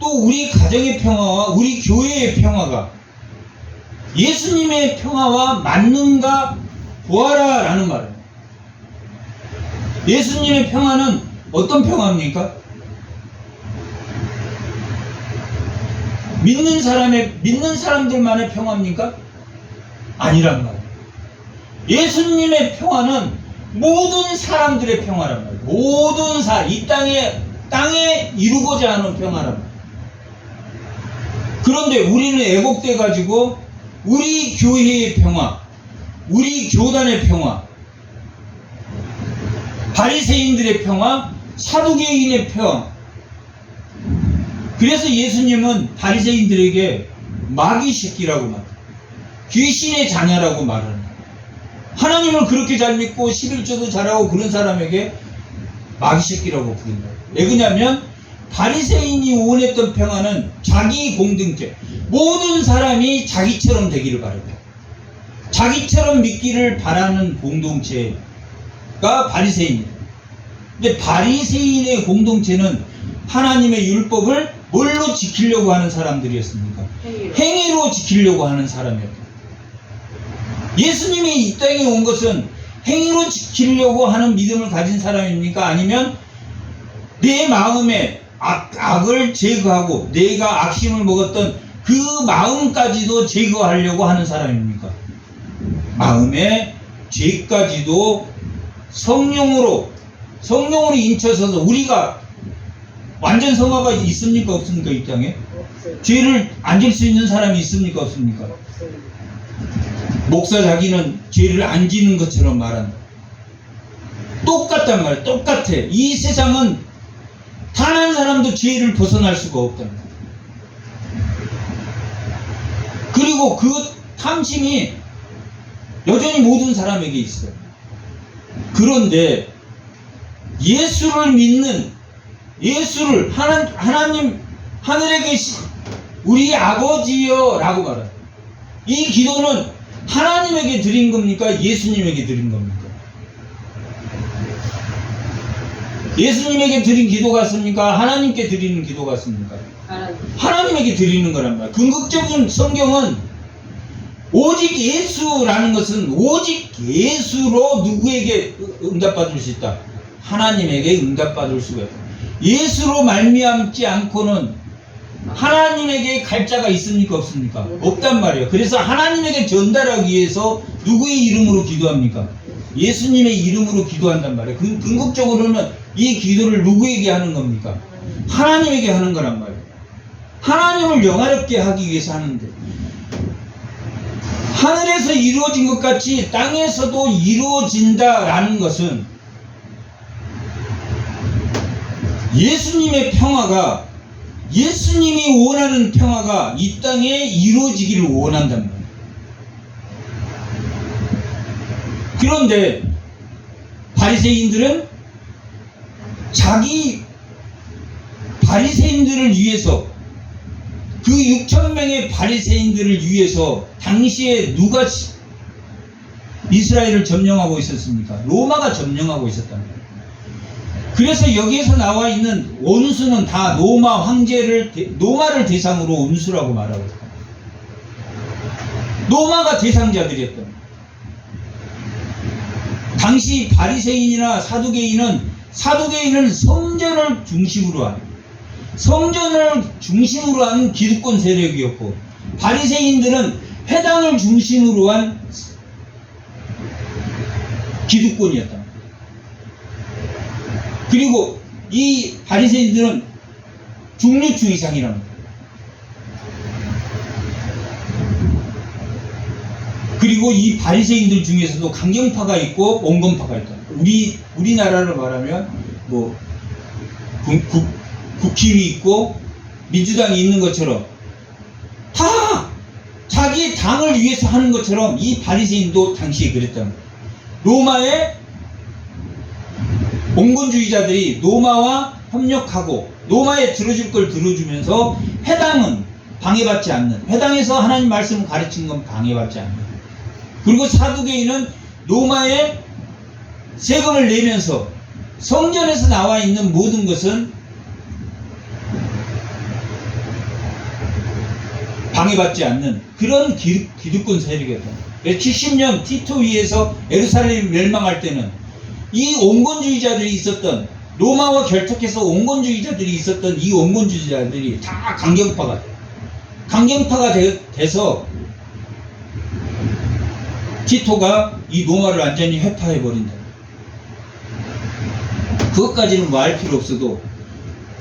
Speaker 1: 또 우리 가정의 평화와 우리 교회의 평화가 예수님의 평화와 맞는가 보아라 라는 말입니다. 예수님의 평화는 어떤 평화입니까? 믿는 사람들만의 평화입니까? 아니란 말이에요. 예수님의 평화는 모든 사람들의 평화란 말이에요. 모든 이 땅에 이루고자 하는 평화란 말이에요. 그런데 우리는 애곡돼 가지고 우리 교회의 평화, 우리 교단의 평화, 바리새인들의 평화, 사두개인의 평화. 그래서 예수님은 바리새인들에게 마귀 새끼라고 말합니다. 귀신의 자녀라고 말합니다. 하나님을 그렇게 잘 믿고 11조도 잘하고 그런 사람에게 마귀 새끼라고 부른다. 왜 그러냐면 바리새인이 원했던 평화는 자기 공동체, 모든 사람이 자기처럼 되기를 바랍니다. 자기처럼 믿기를 바라는 공동체가 바리새인입니다. 근데 바리새인의 공동체는 하나님의 율법을 뭘로 지키려고 하는 사람들이었습니까? 행위로 지키려고 하는 사람이었다. 예수님이 이 땅에 온 것은 행위로 지키려고 하는 믿음을 가진 사람입니까? 아니면 내 마음에 악을 제거하고 내가 악심을 먹었던 그 마음까지도 제거하려고 하는 사람입니까? 마음의 죄까지도 성령으로 인쳐서서, 우리가 완전 성화가 있습니까? 없습니까? 이 땅에?
Speaker 2: 없어요.
Speaker 1: 죄를 안 질 수 있는 사람이 있습니까? 없습니까?
Speaker 2: 없어요.
Speaker 1: 목사 자기는 죄를 안 지는 것처럼 말한다. 똑같단 말이야. 똑같아. 이 세상은 단 한 사람도 죄를 벗어날 수가 없다는 거야. 그리고 그 탐심이 여전히 모든 사람에게 있어요. 그런데 예수를 믿는, 예수를 하나님 하늘에 계신 우리 아버지여 라고 말해요. 이 기도는 하나님에게 드린 겁니까? 예수님에게 드린 겁니까? 예수님에게 드린 기도 같습니까? 하나님께 드리는 기도 같습니까? 하나님에게 드리는 거란 말이에요. 궁극적인 성경은 오직 예수라는 것은 오직 예수로 누구에게 응답받을 수 있다? 하나님에게 응답받을 수가 있다. 예수로 말미암지 않고는 하나님에게 갈 자가 있습니까? 없습니까? 없단 말이에요. 그래서 하나님에게 전달하기 위해서 누구의 이름으로 기도합니까? 예수님의 이름으로 기도한단 말이에요. 궁극적으로는 이 기도를 누구에게 하는 겁니까? 하나님에게 하는 거란 말이에요. 하나님을 영화롭게 하기 위해서 하는데, 하늘에서 이루어진 것 같이 땅에서도 이루어진다라는 것은 예수님의 평화가, 예수님이 원하는 평화가 이 땅에 이루어지기를 원한단 말이에요. 그런데 바리새인들은 자기 바리새인들을 위해서, 그 6,000명의 바리새인들을 위해서 당시에 누가 이스라엘을 점령하고 있었습니까? 로마가 점령하고 있었단 말이에요. 그래서 여기에서 나와 있는 원수는 다 로마 황제를, 로마를 대상으로 원수라고 말하고 있어요. 로마가 대상자들이었던 거예요. 당시 바리새인이나 사두개인은 성전을 중심으로 한 기득권 세력이었고, 바리새인들은 회당을 중심으로 한 기득권이었다. 그리고 이 바리새인들은 중류층 이상이랍니다. 그리고 이 바리새인들 중에서도 강경파가 있고 온건파가 있다. 우리나라로 말하면 뭐 국힘이 있고 민주당이 있는 것처럼 다 자기 당을 위해서 하는 것처럼 이 바리새인도 당시에 그랬다. 로마의 온건주의자들이 로마와 협력하고 로마에 들어줄 걸 들어주면서 회당은 방해받지 않는, 회당에서 하나님 말씀을 가르치는 건 방해받지 않는, 그리고 사두개인은 로마에 세금을 내면서 성전에서 나와 있는 모든 것은 방해받지 않는 그런 기득권 세력이었다. 70년 티토 위에서 예루살렘이 멸망할 때는 이 온건주의자들이 있었던, 로마와 결탁해서 온건주의자들이 있었던 이 온건주의자들이 다 강경파가 돼서 티토가 이 로마를 완전히 회파해버린다. 그것까지는 뭐 알 필요 없어도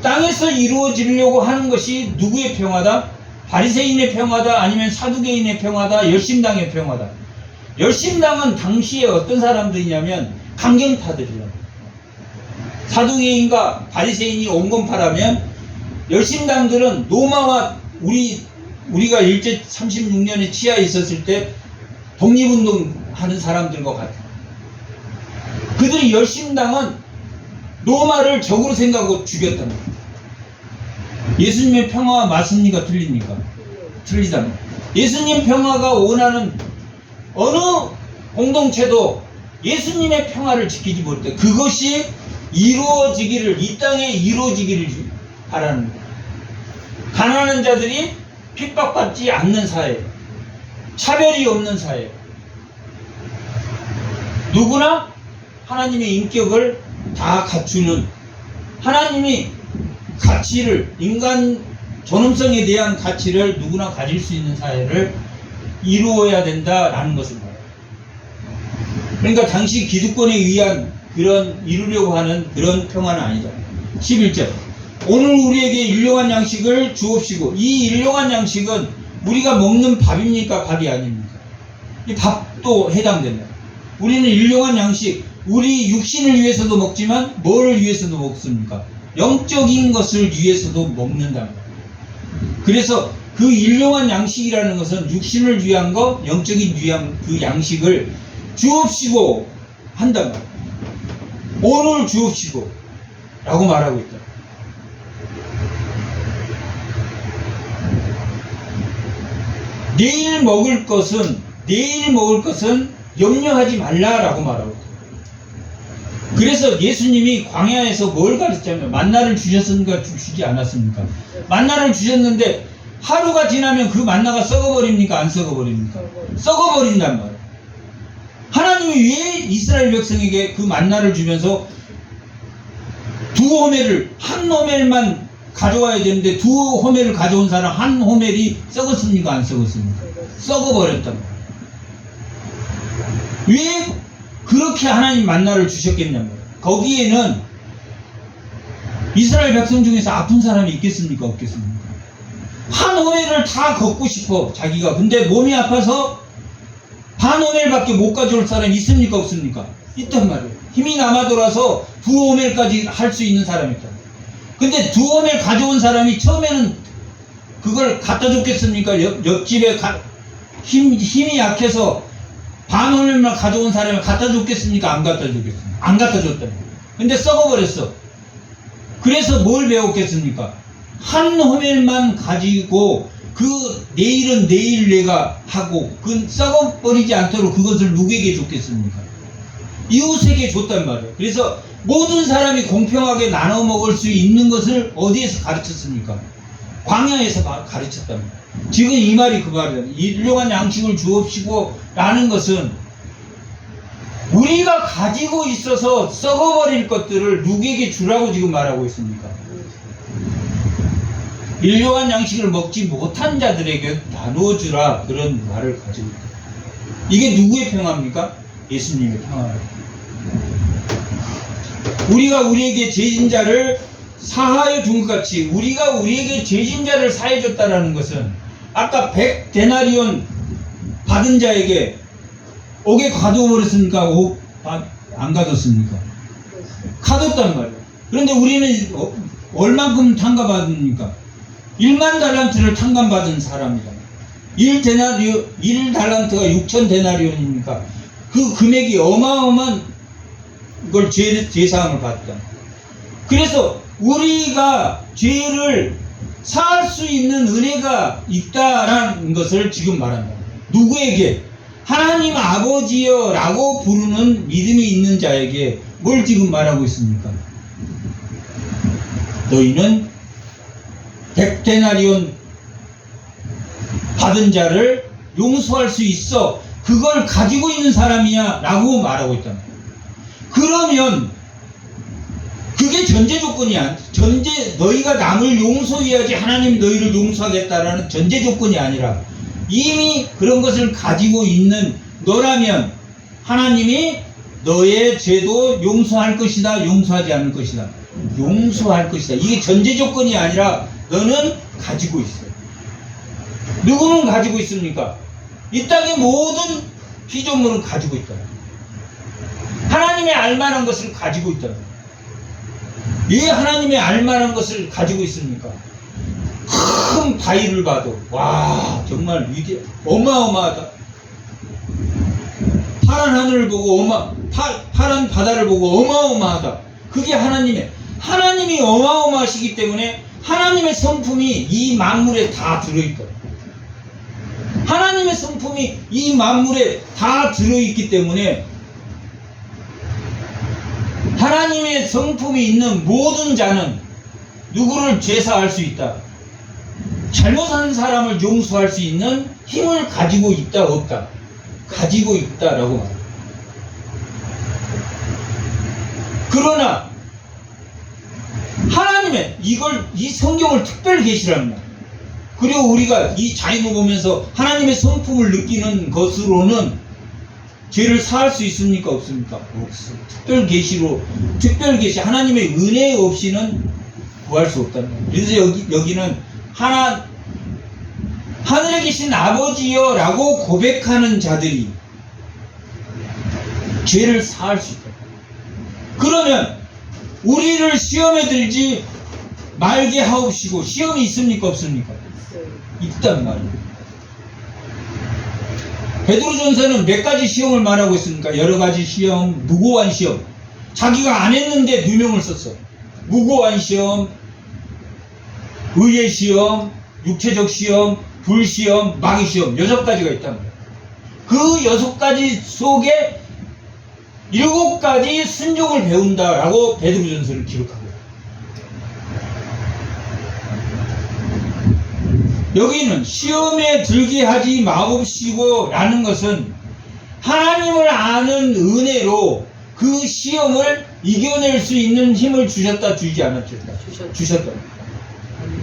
Speaker 1: 땅에서 이루어지려고 하는 것이 누구의 평화다? 바리새인의 평화다? 아니면 사두개인의 평화다? 열심당의 평화다? 열심당은 당시에 어떤 사람들이냐면 강경파들이에요. 사두개인과 바리새인이 온건파라면 열심당들은 로마와 우리가 일제 36년에 치하에 있었을 때 독립운동 하는 사람들과 같아요. 그들이 열심당은 로마를 적으로 생각하고 죽였다는 거예요. 예수님의 평화와 맞습니까? 틀립니까? 틀리다는 거예요. 예수님 평화가 원하는 어느 공동체도 예수님의 평화를 지키지 못해 그것이 이루어지기를, 이 땅에 이루어지기를 바라는 거예요. 가난한 자들이 핍박받지 않는 사회, 차별이 없는 사회, 누구나 하나님의 인격을 다 갖추는, 하나님이 가치를, 인간 존엄성에 대한 가치를 누구나 가질 수 있는 사회를 이루어야 된다라는 것을 말해요. 그러니까 당시 기득권에 의한 그런 이루려고 하는 그런 평화는 아니다. 11절. 오늘 우리에게 일용한 양식을 주옵시고. 이 일용한 양식은 우리가 먹는 밥입니까? 밥이 아닙니까? 이 밥도 해당된다. 우리는 일용한 양식, 우리 육신을 위해서도 먹지만 뭐를 위해서도 먹습니까? 영적인 것을 위해서도 먹는다. 그래서 그 일용한 양식이라는 것은 육신을 위한 거, 영적인 위한 그 양식을 주옵시고 한단 말이에요. 오늘 주옵시고 라고 말하고 있다. 내일 먹을 것은 염려하지 말라라고 말하고 있다. 그래서 예수님이 광야에서 뭘 가르쳤냐면 만나를 주셨습니까? 주지 않았습니까? 만나를 주셨는데 하루가 지나면 그 만나가 썩어버립니까? 안 썩어버립니까? 썩어버린단 말이에요. 하나님이 왜 이스라엘 백성에게 그 만나를 주면서 두 호멜을, 한 호멜만 가져와야 되는데 두 호멜을 가져온 사람 한 호멜이 썩었습니까? 안 썩었습니까? 썩어버렸단 말이에요. 왜 그렇게 하나님 만나를 주셨겠냔 말이에요. 거기에는 이스라엘 백성 중에서 아픈 사람이 있겠습니까? 없겠습니까? 한 호멜을 다 걷고 싶어 자기가. 근데 몸이 아파서 반 호멜밖에 못 가져올 사람이 있습니까? 없습니까? 있단 말이에요. 힘이 남아돌아서 두 호멜까지 할 수 있는 사람이 있다. 근데 두 호멜 가져온 사람이 처음에는 그걸 갖다 줬겠습니까? 옆집에 힘이 약해서 반 호멜만 가져온 사람이 갖다 줬겠습니까? 안 갖다 줬겠습니까? 안 갖다 줬다. 근데 썩어버렸어. 그래서 뭘 배웠겠습니까? 한 호멜만 가지고 그 내일은 내일 내가 하고 그 썩어버리지 않도록 그것을 누구에게 줬겠습니까? 이웃에게 줬단 말이에요. 그래서 모든 사람이 공평하게 나눠 먹을 수 있는 것을 어디에서 가르쳤습니까? 광야에서 가르쳤단 말이에요. 지금 이 말이 그 말이에요. 일용한 양식을 주옵시고 라는 것은 우리가 가지고 있어서 썩어버릴 것들을 누구에게 주라고 지금 말하고 있습니까? 일용한 양식을 먹지 못한 자들에게 나누어 주라, 그런 말을 가지고 있다. 이게 누구의 평화입니까? 예수님의 평화입니다. 우리가 우리에게 죄진 자를 사하여 준 것 같이 우리가 우리에게 죄진 자를 사해 줬다라는 것은 아까 100데나리온 받은 자에게 옥에 가둬버렸습니까? 안 가뒀습니까? 가뒀단 말이에요. 그런데 우리는 얼만큼 탕감받습니까? 1만 달란트를 탕감받은 사람이다. 1달란트가 6,000데나리온입니까? 그 금액이 어마어마한 걸 죄사함을 받다. 그래서 우리가 죄를 사할 수 있는 은혜가 있다라는 것을 지금 말한다. 누구에게? 하나님 아버지여 라고 부르는 믿음이 있는 자에게 뭘 지금 말하고 있습니까? 너희는 100데나리온 받은 자를 용서할 수 있어. 그걸 가지고 있는 사람이야 라고 말하고 있다. 그러면 그게 전제 조건이 너희가 남을 용서해야지 하나님이 너희를 용서하겠다라는 전제 조건이 아니라 이미 그런 것을 가지고 있는 너라면 하나님이 너의 죄도 용서할 것이다, 용서하지 않을 것이다. 용서할 것이다. 이게 전제 조건이 아니라 너는 가지고 있어요. 누구는 가지고 있습니까? 이 땅의 모든 피조물은 가지고 있다. 하나님의 알만한 것을 가지고 있다. 왜 하나님의 알만한 것을 가지고 있습니까? 큰 바위를 봐도 와 정말 어마어마하다. 파란 하늘을 보고 파란 바다를 보고 어마어마하다. 그게 하나님이 어마어마하시기 때문에 하나님의 성품이 이 만물에 다 들어있다. 하나님의 성품이 이 만물에 다 들어있기 때문에 하나님의 성품이 있는 모든 자는 누구를 죄사할 수 있다. 잘못한 사람을 용서할 수 있는 힘을 가지고 있다, 없다? 가지고 있다라고 말합니다. 그러나 하나님의 이 성경을 특별 계시랍니다. 그리고 우리가 이 자연을 보면서 하나님의 성품을 느끼는 것으로는 죄를 사할 수 있습니까? 없습니까? 없어. 특별 계시 하나님의 은혜 없이는 구할 수 없다는 거예요. 그래서 여기는 하늘에 계신 아버지여 라고 고백하는 자들이 죄를 사할 수 있다. 그러면 우리를 시험에 들지 말게 하옵시고, 시험이 있습니까? 없습니까? 있단 말이에요. 베드로전서는 몇 가지 시험을 말하고 있습니까? 여러 가지 시험, 무고한 시험. 자기가 안 했는데 누명을 썼어. 무고한 시험, 의의 시험, 육체적 시험, 불시험, 마귀 시험 6가지가 있단 말이에요. 그 6가지 속에 7가지 순종을 배운다라고 베드로전서를 기록하고 있어요. 여기는 시험에 들게 하지 마옵시고 라는 것은 하나님을 아는 은혜로 그 시험을 이겨낼 수 있는 힘을 주셨다 주지 않았죠? 주셨다.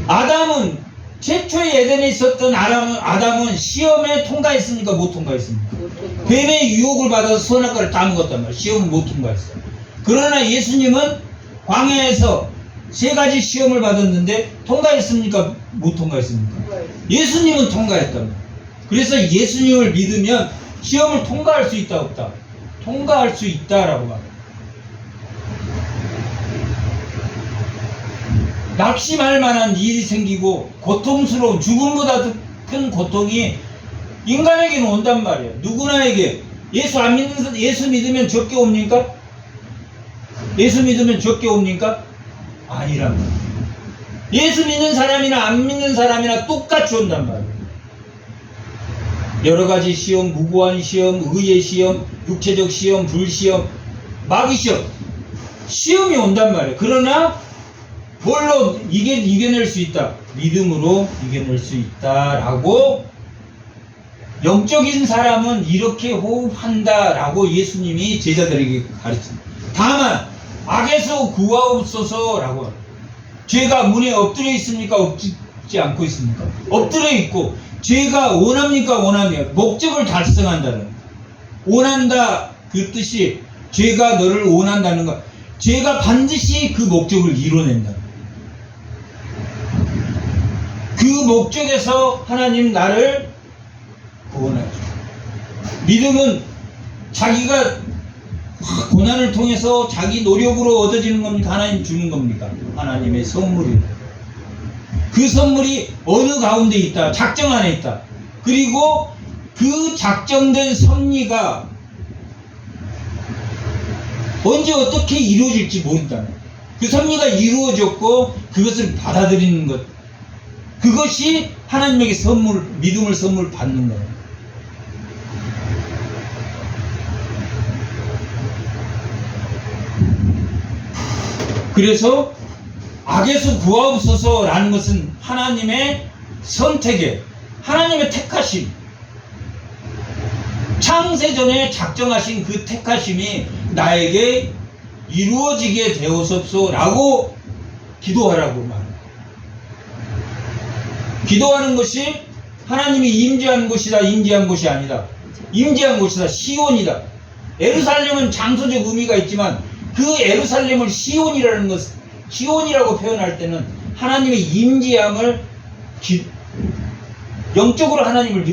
Speaker 1: 아담은 최초의 에덴에 있었던 아담은 시험에 통과했습니까? 못 통과했습니까? 뱀의 유혹을 받아서 선악과를 다 먹었단 말이에요. 시험을 못 통과했어요. 그러나 예수님은 광야에서 3가지 시험을 받았는데 통과했습니까? 못 통과했습니까? 예수님은 통과했단 말이에요. 그래서 예수님을 믿으면 시험을 통과할 수 있다 없다? 통과할 수 있다라고 말해요. 낙심할 만한 일이 생기고 고통스러운 죽음보다 큰 고통이 인간에게는 온단 말이에요. 누구나에게. 예수 믿으면 적게 옵니까? 예수 믿으면 적게 옵니까? 아니란 말이에요. 예수 믿는 사람이나 안 믿는 사람이나 똑같이 온단 말이에요. 여러 가지 시험, 무고한 시험, 의의 시험, 육체적 시험, 불시험, 마귀 시험. 시험이 온단 말이에요. 그러나 뭘로 이겨낼 수 있다? 믿음으로 이겨낼 수 있다라고 영적인 사람은 이렇게 호흡한다라고 예수님이 제자들에게 가르칩니다. 다만 악에서 구하옵소서라고. 죄가 문에 엎드려 있습니까? 엎지 않고 있습니까? 엎드려 있고 죄가 원합니까? 원합니까? 목적을 달성한다는 원한다 그 뜻이 죄가 너를 원한다는 것. 죄가 반드시 그 목적을 이뤄낸다. 그 목적에서 하나님 나를 구원하죠. 믿음은 자기가 고난을 통해서 자기 노력으로 얻어지는 겁니까? 하나님 주는 겁니까? 하나님의 선물입니다. 그 선물이 어느 가운데 있다? 작정 안에 있다. 그리고 그 작정된 섭리가 언제 어떻게 이루어질지 모른다. 그 섭리가 이루어졌고 그것을 받아들이는 것. 그것이 하나님에게 믿음을 선물 받는 거예요. 그래서 악에서 구하옵소서라는 것은 하나님의 선택에, 하나님의 택하심, 창세전에 작정하신 그 택하심이 나에게 이루어지게 되옵소서라고 기도하라고 말합니다. 기도하는 것이 하나님이 임재하는 곳이다, 임재한 곳이 아니다. 임재한 곳이다, 시온이다. 예루살렘은 장소적 의미가 있지만 그 예루살렘을 시온이라는 것, 시온이라고 표현할 때는 하나님의 임재함을 영적으로 하나님을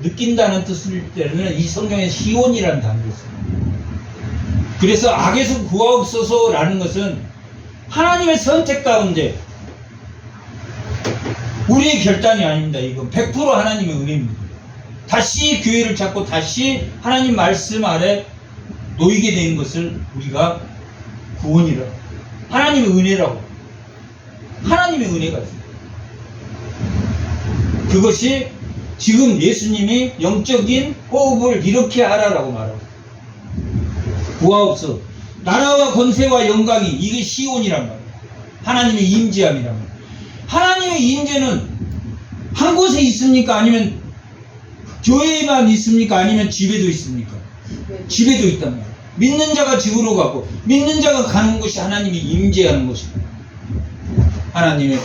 Speaker 1: 느낀다는 뜻일 때는 이 성경에 시온이라는 단어가 있습니다. 그래서 악에서 구하옵소서라는 것은 하나님의 선택 가운데 우리의 결단이 아닙니다. 이건 100% 하나님의 은혜입니다. 다시 교회를 찾고 다시 하나님 말씀 아래 놓이게 된 것을 우리가 구원이라고, 하나님의 은혜라고, 하나님의 은혜가 있습니다. 그것이 지금 예수님이 영적인 호흡을 이렇게 하라라고 말하고, 구하옵소서. 나라와 권세와 영광이, 이게 시온이란 말이에요. 하나님의 임재함이란 말이에요. 하나님의 임재는 한 곳에 있습니까? 아니면 교회에만 있습니까? 아니면 집에도 있습니까? 집에도 있단 말이에요. 믿는 자가 집으로 가고 믿는 자가 가는 곳이 하나님이 임재하는 곳입니다. 하나님의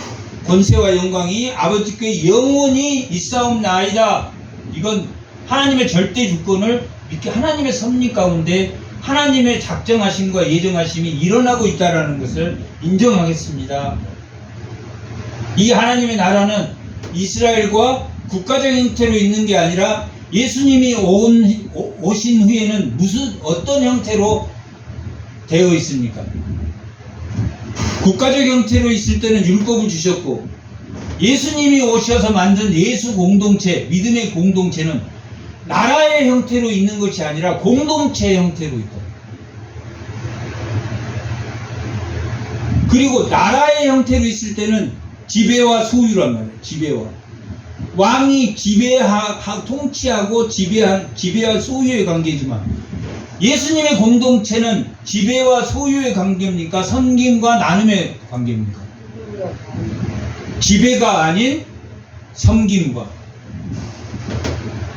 Speaker 1: 권세와 영광이 아버지께 영원히 있사옵나이다. 이건 하나님의 절대 주권을 이렇게 하나님의 섭리 가운데 하나님의 작정하심과 예정하심이 일어나고 있다는 것을 인정하겠습니다. 이 하나님의 나라는 이스라엘과 국가적 형태로 있는 게 아니라 예수님이 오신 후에는 어떤 형태로 되어 있습니까? 국가적 형태로 있을 때는 율법을 주셨고 예수님이 오셔서 만든 예수 공동체, 믿음의 공동체는 나라의 형태로 있는 것이 아니라 공동체의 형태로 있다. 그리고 나라의 형태로 있을 때는 지배와 소유란 말이에요. 지배와. 왕이 통치하고 지배와 소유의 관계지만 예수님의 공동체는 지배와 소유의 관계입니까? 섬김과 나눔의 관계입니까? 지배가 아닌 섬김과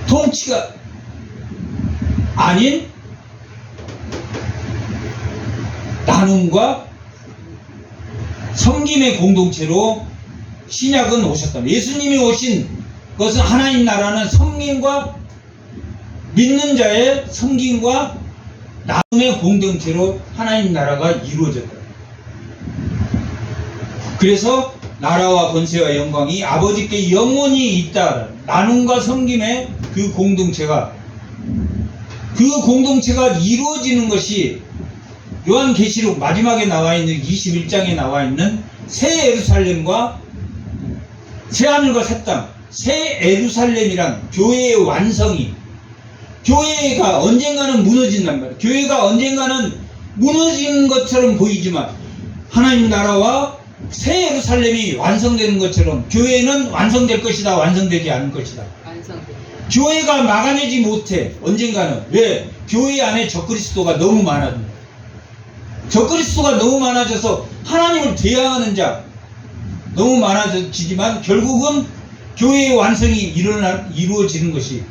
Speaker 1: 통치가 아닌 나눔과 섬김의 공동체로 신약은 오셨다. 예수님이 오신 것은 하나님 나라는 섬김과 믿는 자의 섬김과 나눔의 공동체로 하나님 나라가 이루어졌다. 그래서 나라와 권세와 영광이 아버지께 영원히 있다. 나눔과 섬김의 그 공동체가 이루어지는 것이 요한계시록 마지막에 나와 있는 21장에 나와 있는 새 예루살렘과 새 하늘과 새 땅, 새 예루살렘이란 교회의 완성이, 교회가 언젠가는 무너진단 말이에요. 교회가 언젠가는 무너진 것처럼 보이지만 하나님 나라와 새 예루살렘이 완성되는 것처럼 교회는 완성될 것이다, 완성되지 않을 것이다. 교회가 막아내지 못해. 언젠가는. 왜? 교회 안에 적그리스도가 너무 많아집니다. 적그리스도가 너무 많아져서 하나님을 대항하는 자 너무 많아지지만 결국은 교회의 완성이 이루어지는 것이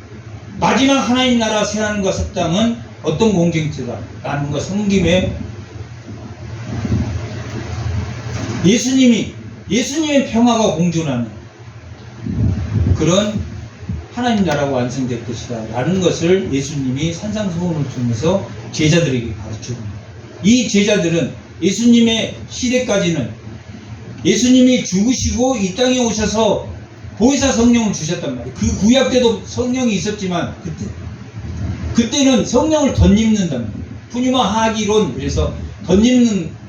Speaker 1: 마지막 하나님 나라 새 하늘과 새 땅은 어떤 공동체다? 나눔과 섬김의 예수님의 평화가 공존하는 그런 하나님 나라가 완성될 것이다 라는 것을 예수님이 산상수훈을 통해서 제자들에게 가르쳐줍니다. 이 제자들은 예수님의 시대까지는 예수님이 죽으시고 이 땅에 오셔서 보혜사 성령을 주셨단 말이에요. 그 구약 때도 성령이 있었지만 그때는 성령을 덧입는단 말이에요. 푸뉴마 하기론, 그래서 덧입는.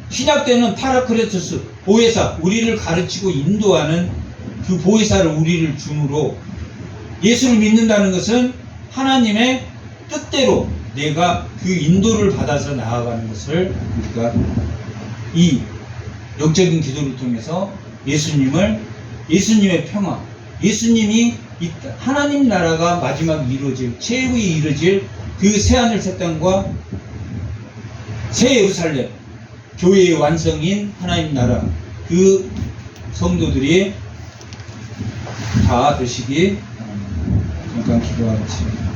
Speaker 1: 신약 때는 파라크레토스, 보혜사, 우리를 가르치고 인도하는 그 보혜사를 우리를 줌으로 예수를 믿는다는 것은 하나님의 뜻대로 내가 그 인도를 받아서 나아가는 것을 우리가 이 영적인 기도를 통해서 예수님의 평화, 예수님이 하나님 나라가 마지막 최후에 이루어질 그 새하늘 새 땅과 새 예루살렘, 교회의 완성인 하나님 나라, 그 성도들이 다 되시기 바랍니다. 잠깐 기도하겠습니다.